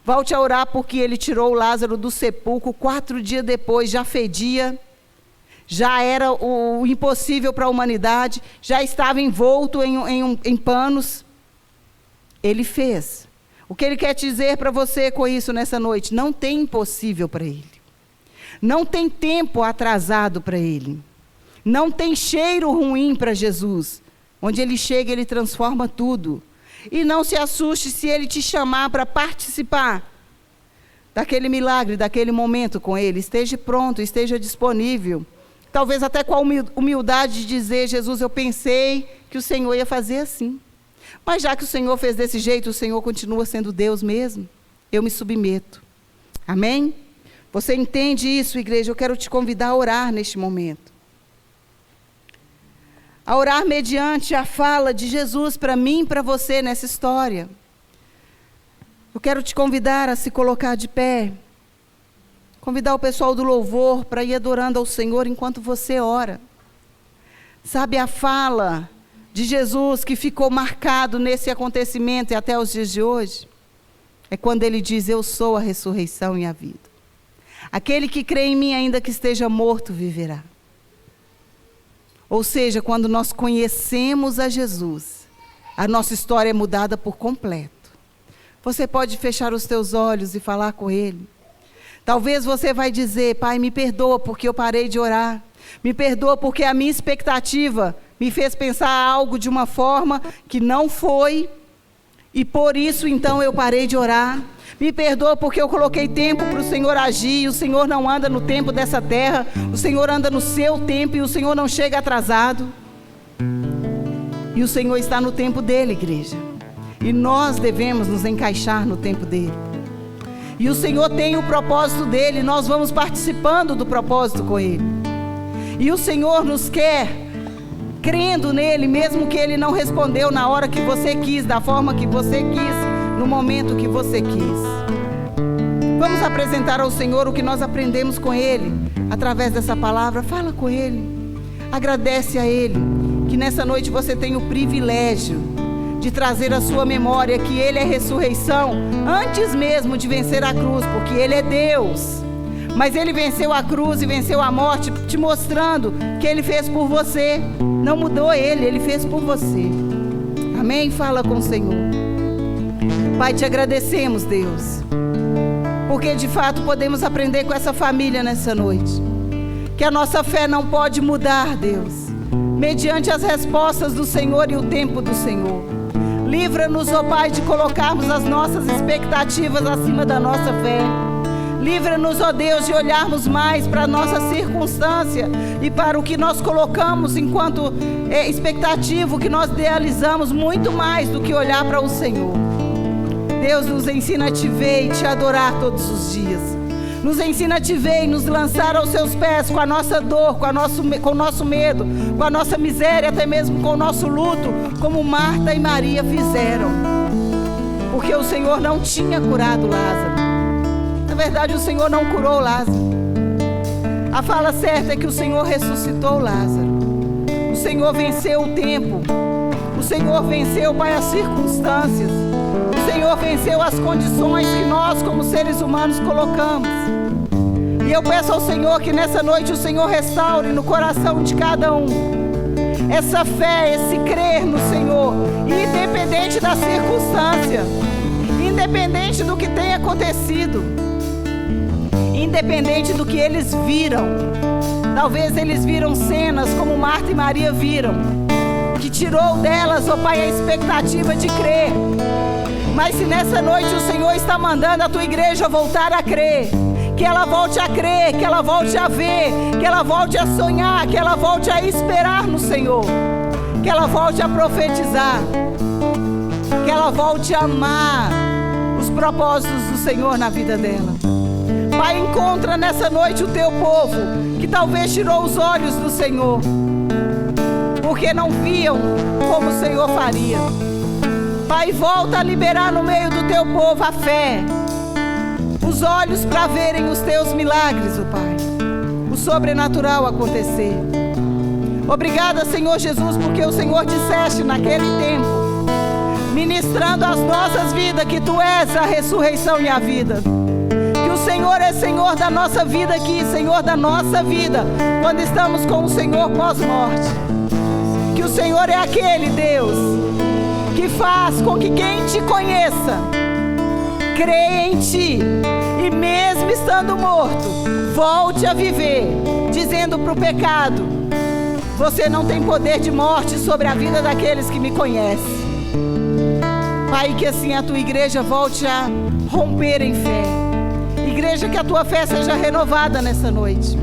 Volte a orar, porque Ele tirou Lázaro do sepulcro, 4 dias depois já fedia, já era o impossível para a humanidade, já estava envolto em panos. Ele fez. O que ele quer dizer para você com isso nessa noite? Não tem impossível para ele. Não tem tempo atrasado para ele. Não tem cheiro ruim para Jesus. Onde ele chega, ele transforma tudo. E não se assuste se ele te chamar para participar daquele milagre, daquele momento com ele. Esteja pronto, esteja disponível. Talvez até com a humildade de dizer: Jesus, eu pensei que o Senhor ia fazer assim. Mas já que o Senhor fez desse jeito, o Senhor continua sendo Deus mesmo. Eu me submeto. Amém? Você entende isso, igreja? Eu quero te convidar a orar neste momento. A orar mediante a fala de Jesus para mim e para você nessa história. Eu quero te convidar a se colocar de pé. Convidar o pessoal do louvor para ir adorando ao Senhor enquanto você ora. Sabe a fala de Jesus que ficou marcado nesse acontecimento e até os dias de hoje? É quando ele diz: eu sou a ressurreição e a vida. Aquele que crê em mim, ainda que esteja morto, viverá. Ou seja, quando nós conhecemos a Jesus, a nossa história é mudada por completo. Você pode fechar os teus olhos e falar com Ele. Talvez você vai dizer: Pai, me perdoa porque eu parei de orar. Me perdoa porque a minha expectativa me fez pensar algo de uma forma que não foi. E por isso, então, eu parei de orar. Me perdoa porque eu coloquei tempo para o Senhor agir. E o Senhor não anda no tempo dessa terra. O Senhor anda no seu tempo e o Senhor não chega atrasado. E o Senhor está no tempo dele, igreja. E nós devemos nos encaixar no tempo dele. E o Senhor tem o propósito dele. Nós vamos participando do propósito com ele. E o Senhor nos quer crendo nele, mesmo que ele não respondeu na hora que você quis, da forma que você quis, no momento que você quis. Vamos apresentar ao Senhor o que nós aprendemos com ele, através dessa palavra. Fala com ele, agradece a ele, que nessa noite você tem o privilégio de trazer à sua memória que ele é ressurreição, antes mesmo de vencer a cruz, porque ele é Deus. Mas ele venceu a cruz e venceu a morte, te mostrando que ele fez por você. Não mudou ele fez por você. Amém? Fala com o Senhor. Pai, te agradecemos, Deus, porque de fato podemos aprender com essa família nessa noite, que a nossa fé não pode mudar, Deus, mediante as respostas do Senhor e o tempo do Senhor. Livra-nos, ó Pai, de colocarmos as nossas expectativas acima da nossa fé. Livra-nos, ó Deus, de olharmos mais para a nossa circunstância e para o que nós colocamos enquanto expectativa, o que nós idealizamos, muito mais do que olhar para o Senhor. Deus, nos ensina a te ver e te adorar todos os dias. Nos ensina a te ver e nos lançar aos seus pés com a nossa dor, com o nosso medo, com a nossa miséria, até mesmo com o nosso luto, como Marta e Maria fizeram. Porque o Senhor não tinha curado Lázaro. Na verdade, o Senhor não curou Lázaro. A fala certa é que o Senhor ressuscitou Lázaro. O Senhor venceu o tempo. O Senhor venceu, Pai, as circunstâncias. O Senhor venceu as condições que nós, como seres humanos, colocamos. E eu peço ao Senhor que nessa noite o Senhor restaure no coração de cada um essa fé, esse crer no Senhor, independente da circunstância, independente do que tenha acontecido, independente do que eles viram. Talvez eles viram cenas como Marta e Maria viram, que tirou delas, ó Pai, a expectativa de crer. Mas se nessa noite o Senhor está mandando a tua igreja voltar a crer, que ela volte a crer, que ela volte a ver, que ela volte a sonhar, que ela volte a esperar no Senhor, que ela volte a profetizar, que ela volte a amar os propósitos do Senhor na vida dela. Pai, encontra nessa noite o teu povo que talvez tirou os olhos do Senhor, porque não viam como o Senhor faria. Pai, volta a liberar no meio do teu povo a fé, os olhos para verem os teus milagres, ó Pai, o sobrenatural acontecer. Obrigada, Senhor Jesus, porque o Senhor disseste naquele tempo, ministrando as nossas vidas, que Tu és a ressurreição e a vida. Que o Senhor é Senhor da nossa vida aqui, Senhor da nossa vida, quando estamos com o Senhor pós-morte. Que o Senhor é aquele Deus que faz com que quem te conheça creia em ti, e mesmo estando morto, volte a viver, dizendo para o pecado: você não tem poder de morte sobre a vida daqueles que me conhecem. Pai, que assim a tua igreja volte a romper em fé. Igreja, que a tua fé seja renovada nessa noite,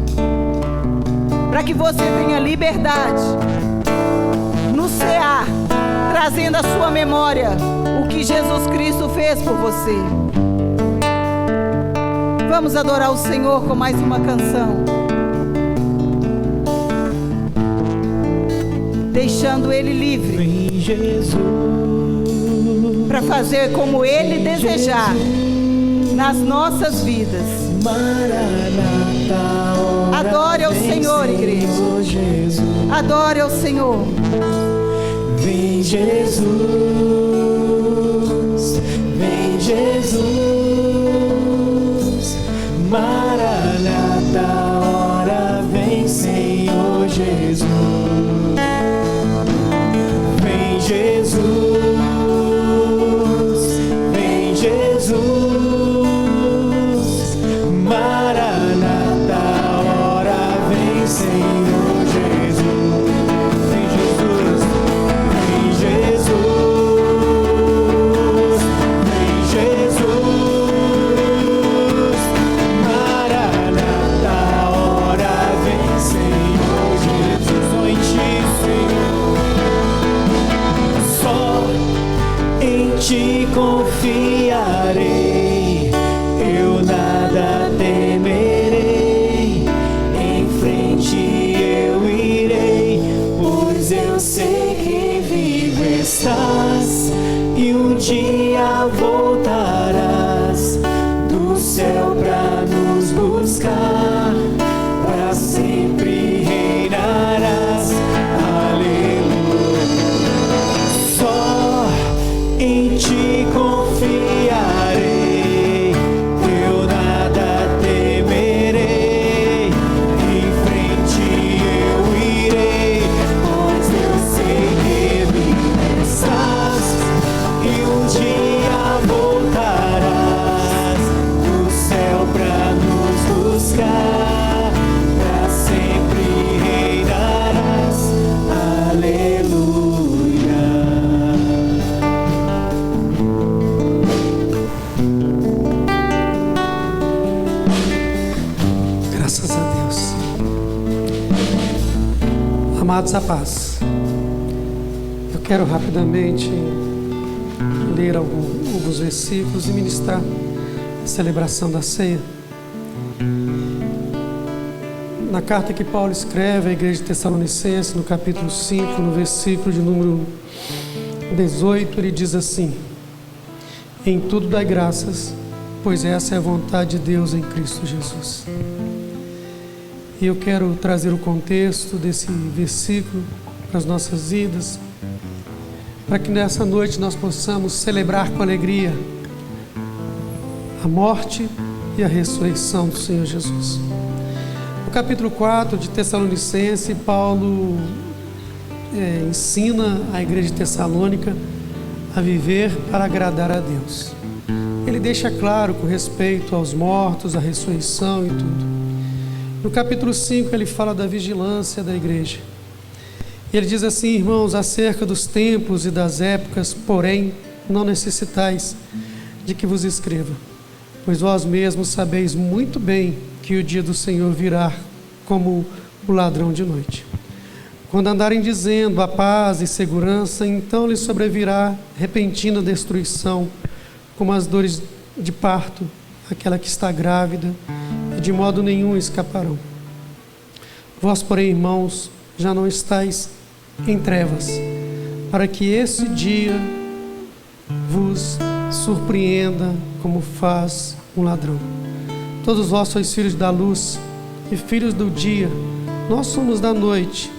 para que você tenha liberdade no cear, trazendo à sua memória o que Jesus Cristo fez por você. Vamos adorar o Senhor com mais uma canção, deixando Ele livre Vem Jesus, para fazer como Ele desejar nas nossas vidas. Maranata, Adore ao Senhor, igreja. Jesus. Adore ao Senhor. Vem Jesus, vem Jesus, Maranata, hora vem Senhor Jesus. Vem Jesus, vem Jesus, Maranata, hora vem Senhor Jesus. Vem Jesus, vem Jesus, vem Jesus, Maranata, hora vem Senhor Jesus. Só em ti, Senhor, só em ti confiarei, eu nada temerei, em frente eu irei, pois eu sei que vivo estás, e um dia voltarás do céu pra nos buscar, pra sempre reinarás. Aleluia. Só em ti confiarei, eu nada temerei, em frente eu irei, pois eu sei que vivo estás, e um dia voltarás do céu pra nos buscar, pra sempre reinarás. Aleluia. Graças a Deus. Amados, a paz. Eu quero rapidamente ler alguns versículos e ministrar a celebração da ceia. Na carta que Paulo escreve à igreja de Tessalonicenses, no capítulo 5, no versículo de número 18, ele diz assim: em tudo dai graças, pois essa é a vontade de Deus em Cristo Jesus. E eu quero trazer o contexto desse versículo para as nossas vidas, para que nessa noite nós possamos celebrar com alegria a morte e a ressurreição do Senhor Jesus. No capítulo 4 de Tessalonicenses, Paulo ensina a igreja de Tessalônica a viver para agradar a Deus. Ele deixa claro com respeito aos mortos, a ressurreição e tudo. No capítulo 5 ele fala da vigilância da igreja. E ele diz assim: irmãos, acerca dos tempos e das épocas, porém, não necessitais de que vos escreva, pois vós mesmos sabeis muito bem que o dia do Senhor virá como o ladrão de noite. Quando andarem dizendo a paz e segurança, então lhes sobrevirá repentina destruição, como as dores de parto, aquela que está grávida, e de modo nenhum escaparão. Vós, porém, irmãos, já não estáis em trevas, para que esse dia vos surpreenda como faz um ladrão. Todos vós sois filhos da luz e filhos do dia. Nós somos da noite.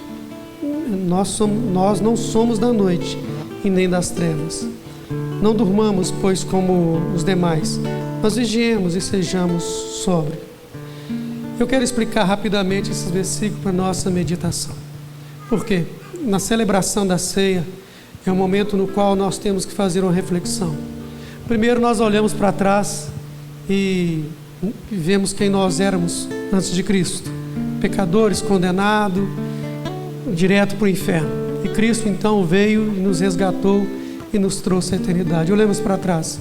Nós não somos da noite e nem das trevas. Não durmamos, pois, como os demais, Mas vigiemos e sejamos sóbrios. Eu quero explicar rapidamente esses versículos para a nossa meditação. Por quê? Na celebração da ceia é um momento no qual nós temos que fazer uma reflexão. Primeiro nós olhamos para trás e vemos quem nós éramos antes de Cristo. Pecadores, condenados, direto para o inferno. E Cristo então veio e nos resgatou e nos trouxe a eternidade. Olhamos para trás.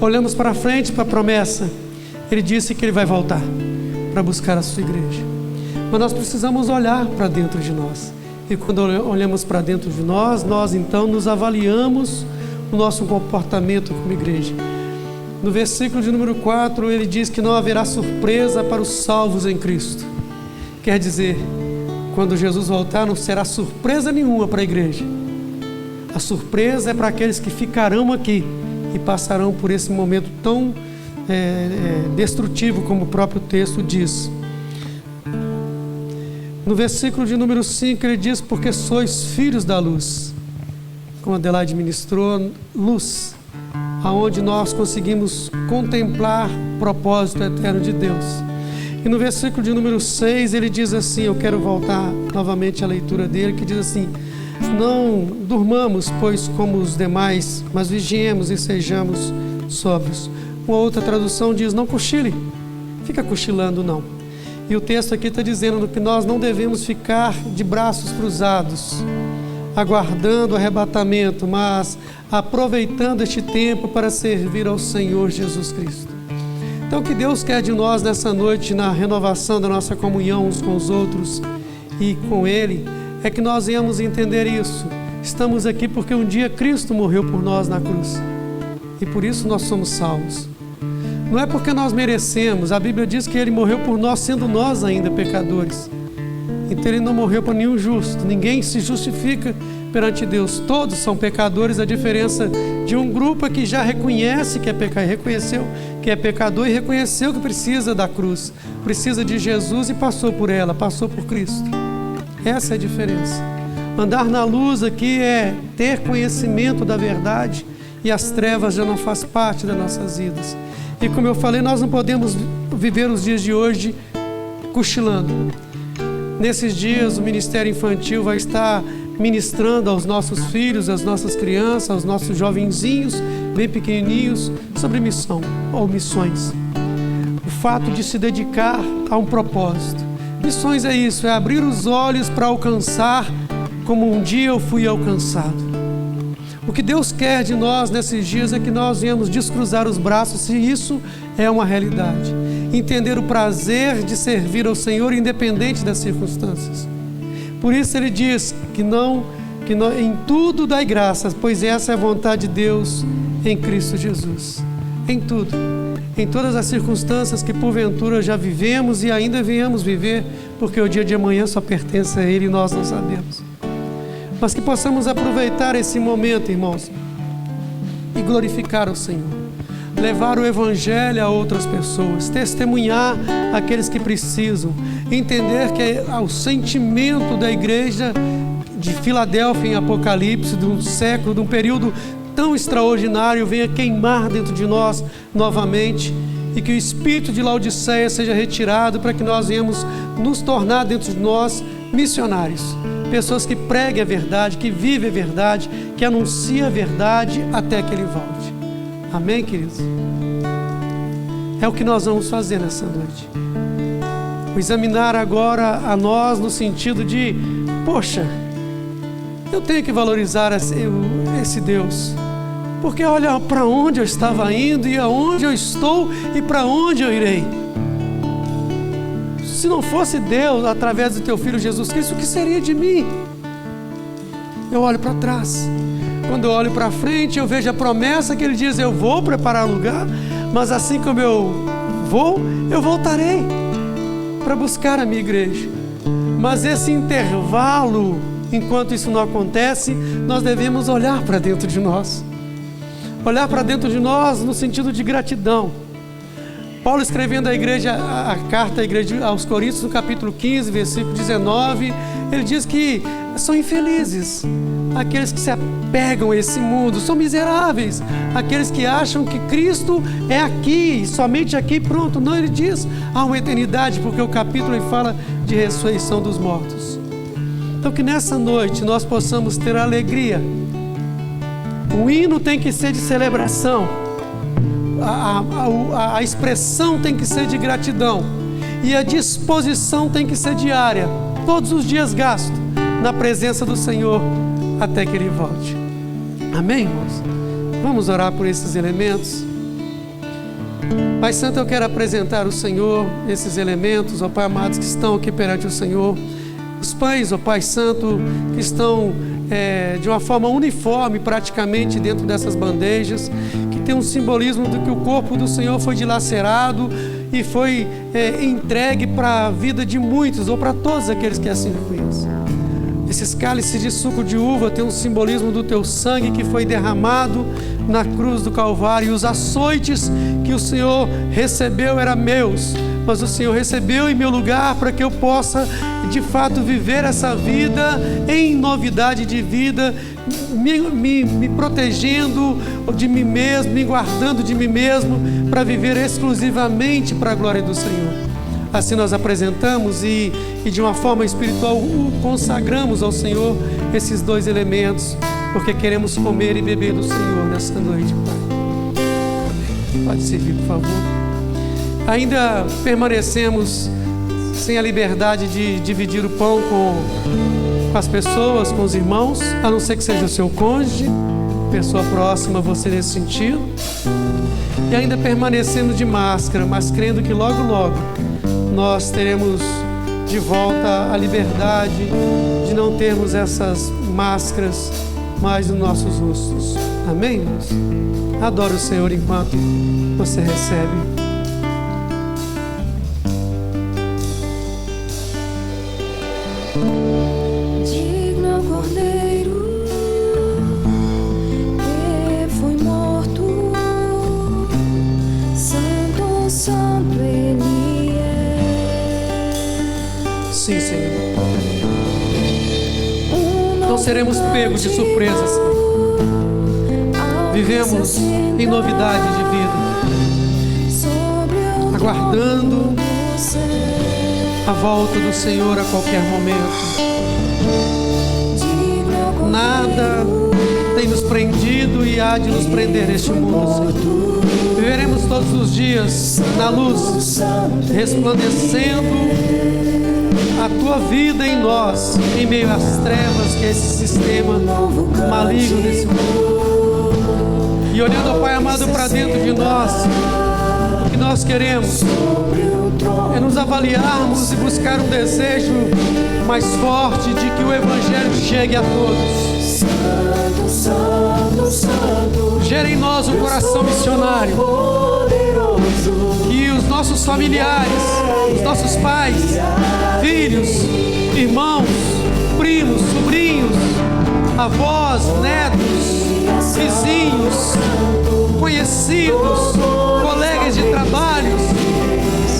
Olhamos para frente, para a promessa. Ele disse que Ele vai voltar para buscar a sua igreja. Mas nós precisamos olhar para dentro de nós. E quando olhamos para dentro de nós, nós então nos avaliamos o nosso comportamento como igreja. No versículo de número 4, ele diz que não haverá surpresa para os salvos em Cristo. Quer dizer, quando Jesus voltar, não será surpresa nenhuma para a igreja. A surpresa é para aqueles que ficarão aqui e passarão por esse momento tão destrutivo, como o próprio texto diz. No versículo de número 5, ele diz: porque sois filhos da luz. Como Adelaide ministrou, luz, aonde nós conseguimos contemplar o propósito eterno de Deus. E no versículo de número 6, ele diz assim, eu quero voltar novamente à leitura dele, que diz assim: não durmamos, pois, como os demais, mas vigiemos e sejamos sóbrios. Uma outra tradução diz: não cochile, fica cochilando não. E o texto aqui está dizendo que nós não devemos ficar de braços cruzados, aguardando o arrebatamento, mas aproveitando este tempo para servir ao Senhor Jesus Cristo. Então, o que Deus quer de nós nessa noite, na renovação da nossa comunhão uns com os outros e com Ele, é que nós venhamos entender isso. Estamos aqui porque um dia Cristo morreu por nós na cruz. E por isso nós somos salvos. Não é porque nós merecemos. A Bíblia diz que Ele morreu por nós, sendo nós ainda pecadores. Então Ele não morreu por nenhum justo. Ninguém se justifica perante Deus. Todos são pecadores. A diferença de um grupo é que já reconhece que é pecador, reconheceu que é pecador e reconheceu que precisa da cruz, precisa de Jesus e passou por ela, passou por Cristo. Essa é a diferença. Andar na luz aqui é ter conhecimento da verdade e as trevas já não faz parte das nossas vidas. E como eu falei, nós não podemos viver os dias de hoje cochilando. Nesses dias o Ministério Infantil vai estar ministrando aos nossos filhos, às nossas crianças, aos nossos jovenzinhos, bem pequenininhos, sobre missão ou missões. O fato de se dedicar a um propósito. Missões é isso, é abrir os olhos para alcançar como um dia eu fui alcançado. O que Deus quer de nós nesses dias é que nós venhamos descruzar os braços, se isso é uma realidade. Entender o prazer de servir ao Senhor independente das circunstâncias. Por isso Ele diz que em tudo dai graças, pois essa é a vontade de Deus em Cristo Jesus. Em tudo. Em todas as circunstâncias que porventura já vivemos e ainda venhamos viver, porque o dia de amanhã só pertence a Ele e nós não sabemos. Mas que possamos aproveitar esse momento, irmãos, e glorificar o Senhor. Levar o Evangelho a outras pessoas, testemunhar aqueles que precisam, entender que o sentimento da igreja de Filadélfia em Apocalipse, de um século, de um período tão extraordinário, venha queimar dentro de nós novamente, e que o espírito de Laodiceia seja retirado para que nós venhamos nos tornar dentro de nós missionários. Pessoas que preguem a verdade, que vivem a verdade, que anunciam a verdade até que Ele volte. Amém, queridos? É o que nós vamos fazer nessa noite. Vou examinar agora a nós no sentido de, poxa, eu tenho que valorizar esse Deus. Porque olha para onde eu estava indo e aonde eu estou e para onde eu irei. Se não fosse Deus, através do Teu Filho Jesus Cristo, o que seria de mim? Eu olho para trás. Quando eu olho para frente, eu vejo a promessa que Ele diz: eu vou preparar lugar, mas assim como eu vou, eu voltarei para buscar a minha igreja. Mas esse intervalo, enquanto isso não acontece, nós devemos olhar para dentro de nós. Olhar para dentro de nós no sentido de gratidão. Paulo escrevendo a carta à igreja aos Coríntios, no capítulo 15, versículo 19, ele diz que são infelizes aqueles que se apegam a esse mundo, são miseráveis aqueles que acham que Cristo é aqui, somente aqui, pronto. Não, ele diz, há uma eternidade, porque o capítulo ele fala de ressurreição dos mortos. Então que nessa noite nós possamos ter alegria. O hino tem que ser de celebração, a expressão tem que ser de gratidão, e a disposição tem que ser diária, todos os dias gasto na presença do Senhor até que Ele volte. Amém, irmãos? Vamos orar por esses elementos. Pai Santo, eu quero apresentar ao Senhor esses elementos, ó Pai amados, que estão aqui perante o Senhor. Os pães, ó Pai Santo, que estão de uma forma uniforme praticamente dentro dessas bandejas, que tem um simbolismo do que o corpo do Senhor foi dilacerado e foi entregue para a vida de muitos, ou para todos aqueles que assim conhecem. Esses cálices de suco de uva têm um simbolismo do teu sangue que foi derramado na cruz do Calvário. E os açoites que o Senhor recebeu eram meus, mas o Senhor recebeu em meu lugar para que eu possa de fato viver essa vida em novidade de vida, me protegendo de mim mesmo, me guardando de mim mesmo, para viver exclusivamente para a glória do Senhor. Assim nós apresentamos e de uma forma espiritual consagramos ao Senhor esses dois elementos, porque queremos comer e beber do Senhor nessa noite, Pai. Pode servir, por favor. Ainda permanecemos sem a liberdade de dividir o pão com as pessoas, com os irmãos, a não ser que seja o seu cônjuge, pessoa próxima a você nesse sentido. E ainda permanecendo de máscara, mas crendo que logo, logo nós teremos de volta a liberdade de não termos essas máscaras mais nos nossos rostos. Amém, irmãos? Adore o Senhor enquanto você recebe. Digno Cordeiro que foi morto, Santo, Santo Ele é. Sim, Senhor. Não seremos pegos de surpresa, Senhor. Vivemos em novidade de vida, aguardando a volta do Senhor a qualquer momento. Nada tem nos prendido e há de nos prender neste mundo, Senhor. Viveremos todos os dias na luz, resplandecendo a Tua vida em nós, em meio às trevas que é esse sistema maligno desse mundo. E olhando, ó Pai amado, para dentro de nós, o que nós queremos é nos avaliarmos e buscar um desejo mais forte de que o Evangelho chegue a todos. Gere em nós um coração missionário, que os nossos familiares, os nossos pais, filhos, irmãos, primos, sobrinhos, avós, netos, vizinhos, conhecidos, colegas de trabalhos,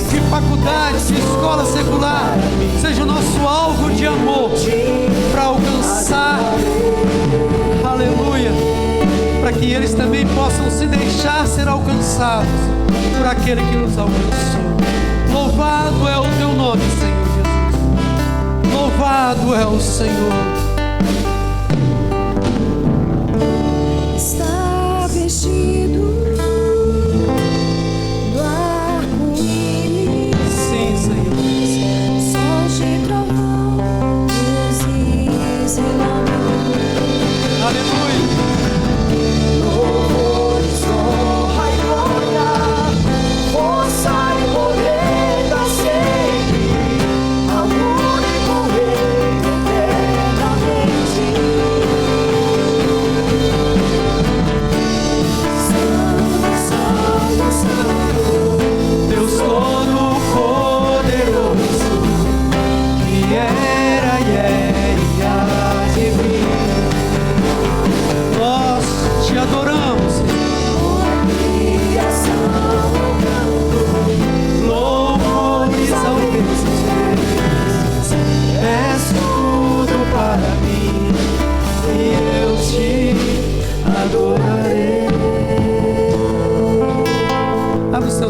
de faculdades, de escola secular, seja o nosso alvo de amor para alcançar, aleluia, para que eles também possam se deixar ser alcançados por aquele que nos alcançou. Louvado é o Teu nome, Senhor Jesus. Louvado é o Senhor. Está vestido do arco-íris. Sim, Senhor. Sons de trovão, luzes e lamento. Aleluia. Louvores, honra e glória, força e poder da sempre, ao único Rei que eternamente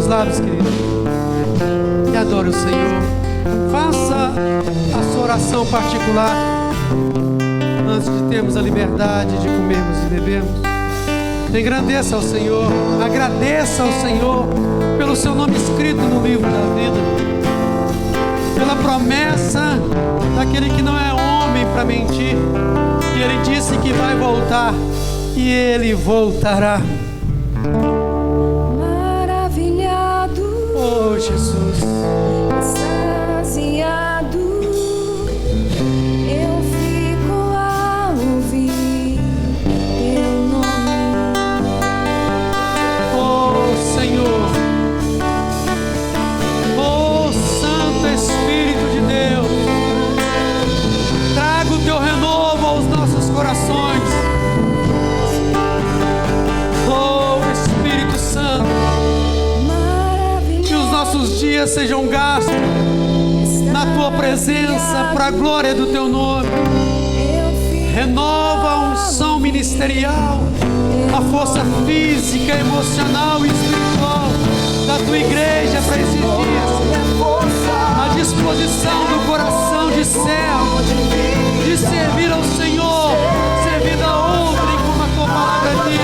lábios, querido, e adore o Senhor. Faça a sua oração particular antes de termos a liberdade de comermos e bebermos. Engrandeça ao Senhor, agradeça ao Senhor pelo seu nome escrito no livro da vida, pela promessa daquele que não é homem para mentir, e Ele disse que vai voltar, e Ele voltará. Maravilhado, Oh Jesus, extasiado, eu fico a ouvir teu nome. oh Senhor, oh Santo Espírito de Deus, traga o teu renovo aos nossos corações. Oh Espírito Santo, que os nossos dias sejam gastos na tua presença, para a glória do teu nome. Renova a unção ministerial, a força física, emocional e espiritual da tua igreja para esses dias, a disposição do coração de servo, de servir ao Senhor, servir a outrem, como a tua palavra diz.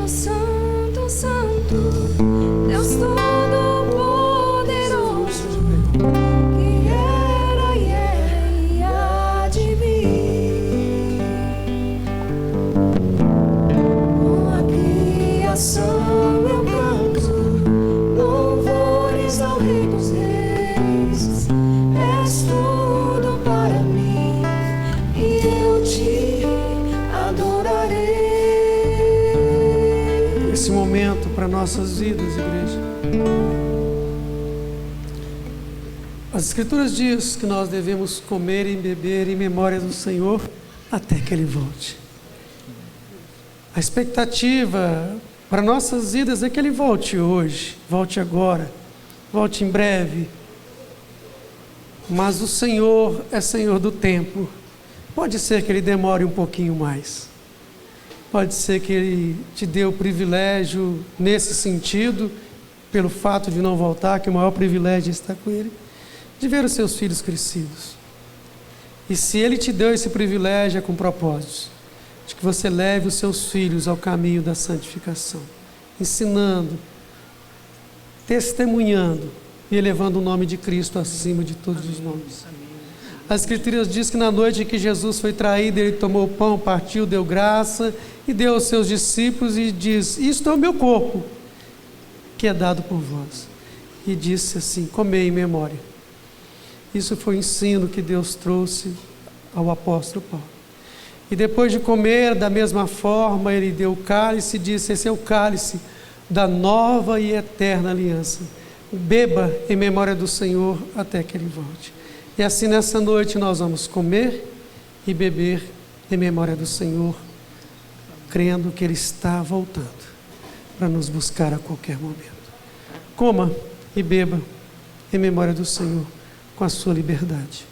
Santo, Santo, Santo, Deus Todo-Poderoso, que era e há de vir. Com a criação eu canto louvores ao Rei dos Reis. És tudo para mim e eu te adorarei. Esse momento para nossas vidas, igreja. As Escrituras diz que nós devemos comer e beber em memória do Senhor até que Ele volte. A expectativa para nossas vidas é que Ele volte hoje, volte agora, volte em breve. Mas o Senhor é Senhor do tempo. Pode ser que Ele demore um pouquinho mais. Pode ser que Ele te dê o privilégio nesse sentido, pelo fato de não voltar, que o maior privilégio é estar com Ele, de ver os seus filhos crescidos. E se Ele te deu esse privilégio é com propósitos, de que você leve os seus filhos ao caminho da santificação, ensinando, testemunhando e elevando o nome de Cristo acima de todos os nomes. As Escrituras diz que na noite em que Jesus foi traído, Ele tomou o pão, partiu, deu graça e deu aos seus discípulos e diz: isto é o meu corpo, que é dado por vós. E disse assim: comei em memória. Isso foi o ensino que Deus trouxe ao apóstolo Paulo. E depois de comer, da mesma forma, Ele deu o cálice e disse: esse é o cálice da nova e eterna aliança. Beba em memória do Senhor até que Ele volte. E assim nessa noite nós vamos comer e beber em memória do Senhor, crendo que Ele está voltando para nos buscar a qualquer momento. Coma e beba em memória do Senhor com a sua liberdade.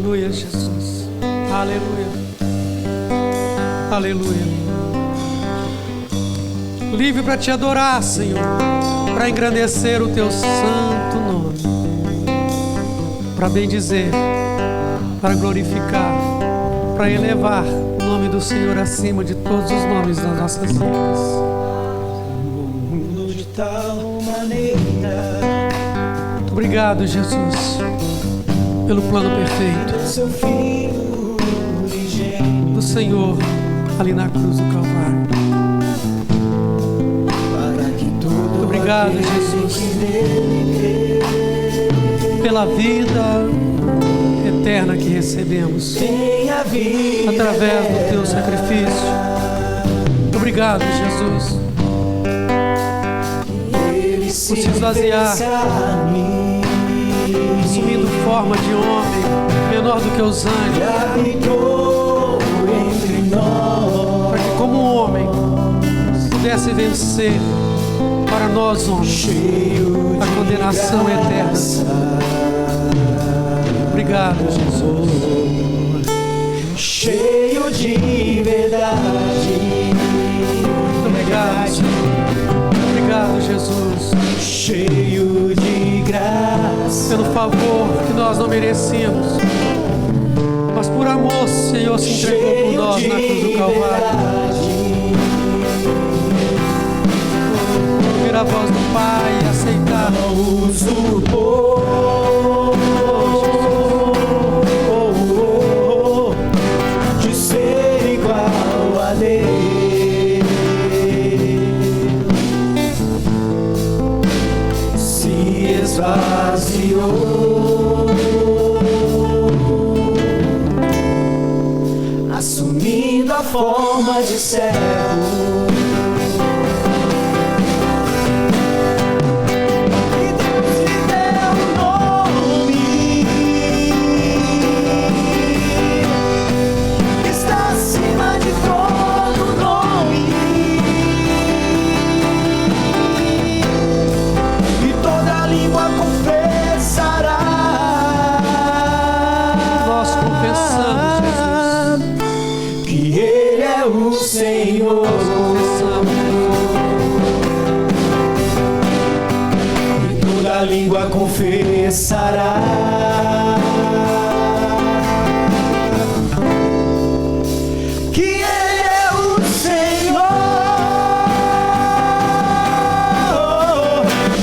Aleluia, Jesus. Aleluia. Aleluia. Livre para te adorar, Senhor, para engrandecer o teu santo nome, para bendizer, para glorificar, para elevar o nome do Senhor acima de todos os nomes das nossas vidas. De tal maneira, Muito obrigado, Jesus, pelo plano perfeito seu filho unigênito, do Senhor ali na cruz do Calvário. para que todo Muito obrigado, aquele Jesus, que nele pela vida eterna que recebemos crê, tenha vida através do teu sacrifício. Muito obrigado, Jesus, Ele por se esvaziar, assumindo forma de homem, menor do que os anjos, e habitou entre nós, para que como um homem pudesse vencer para nós homens cheio a condenação eterna. Obrigado, Jesus. cheio de verdade. Muito obrigado, Senhor. Obrigado, Jesus, Cheio de graça, pelo favor que nós não merecíamos, mas por amor, Senhor, se entregou por nós na cruz do Calvário. Ouvir a voz do Pai e aceitar. usurpou de ser igual a Deus, se esvaziou, assumindo a forma de servo. Senhor, e toda língua confessará que Ele é o Senhor,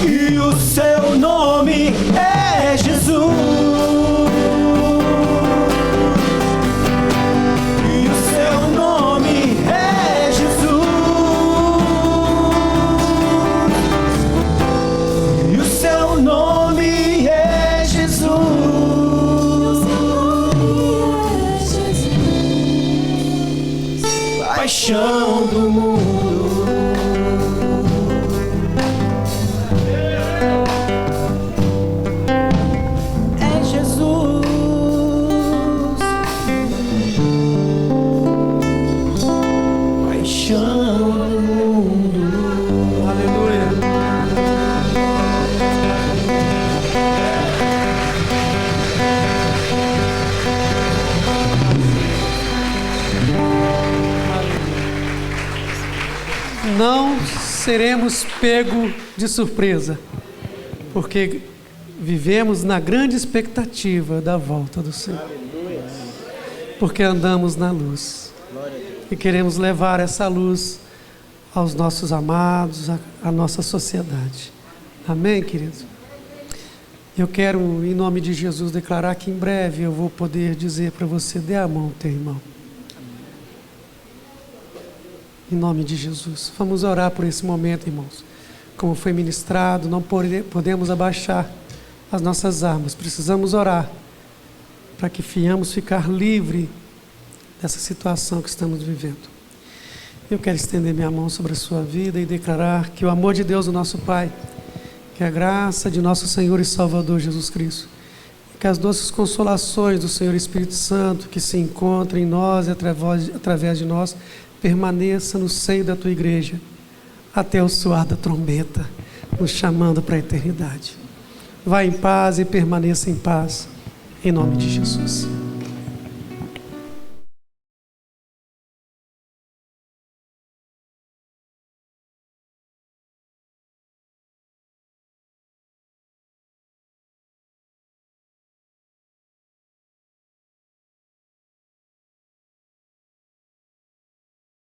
e o seu nome é Jesus. Paixão do mundo, é Jesus, paixão do mundo. Aleluia. Não seremos pego de surpresa, porque vivemos na grande expectativa da volta do Senhor. Porque andamos na luz e queremos levar essa luz aos nossos amados, à nossa sociedade. Amém, queridos? Eu quero, em nome de Jesus, declarar que em breve eu vou poder dizer para você: dê a mão ao teu irmão. Em nome de Jesus. Vamos orar por esse momento, irmãos. Como foi ministrado, não podemos abaixar as nossas armas. Precisamos orar para que fiamos ficar livre dessa situação que estamos vivendo. Eu quero estender minha mão sobre a sua vida e declarar que o amor de Deus, o nosso Pai, que a graça de nosso Senhor e Salvador Jesus Cristo, que as doces consolações do Senhor Espírito Santo que se encontra em nós e através de nós, permaneça no seio da tua igreja até o soar da trombeta, nos chamando para a eternidade. Vá em paz e permaneça em paz, em nome de Jesus.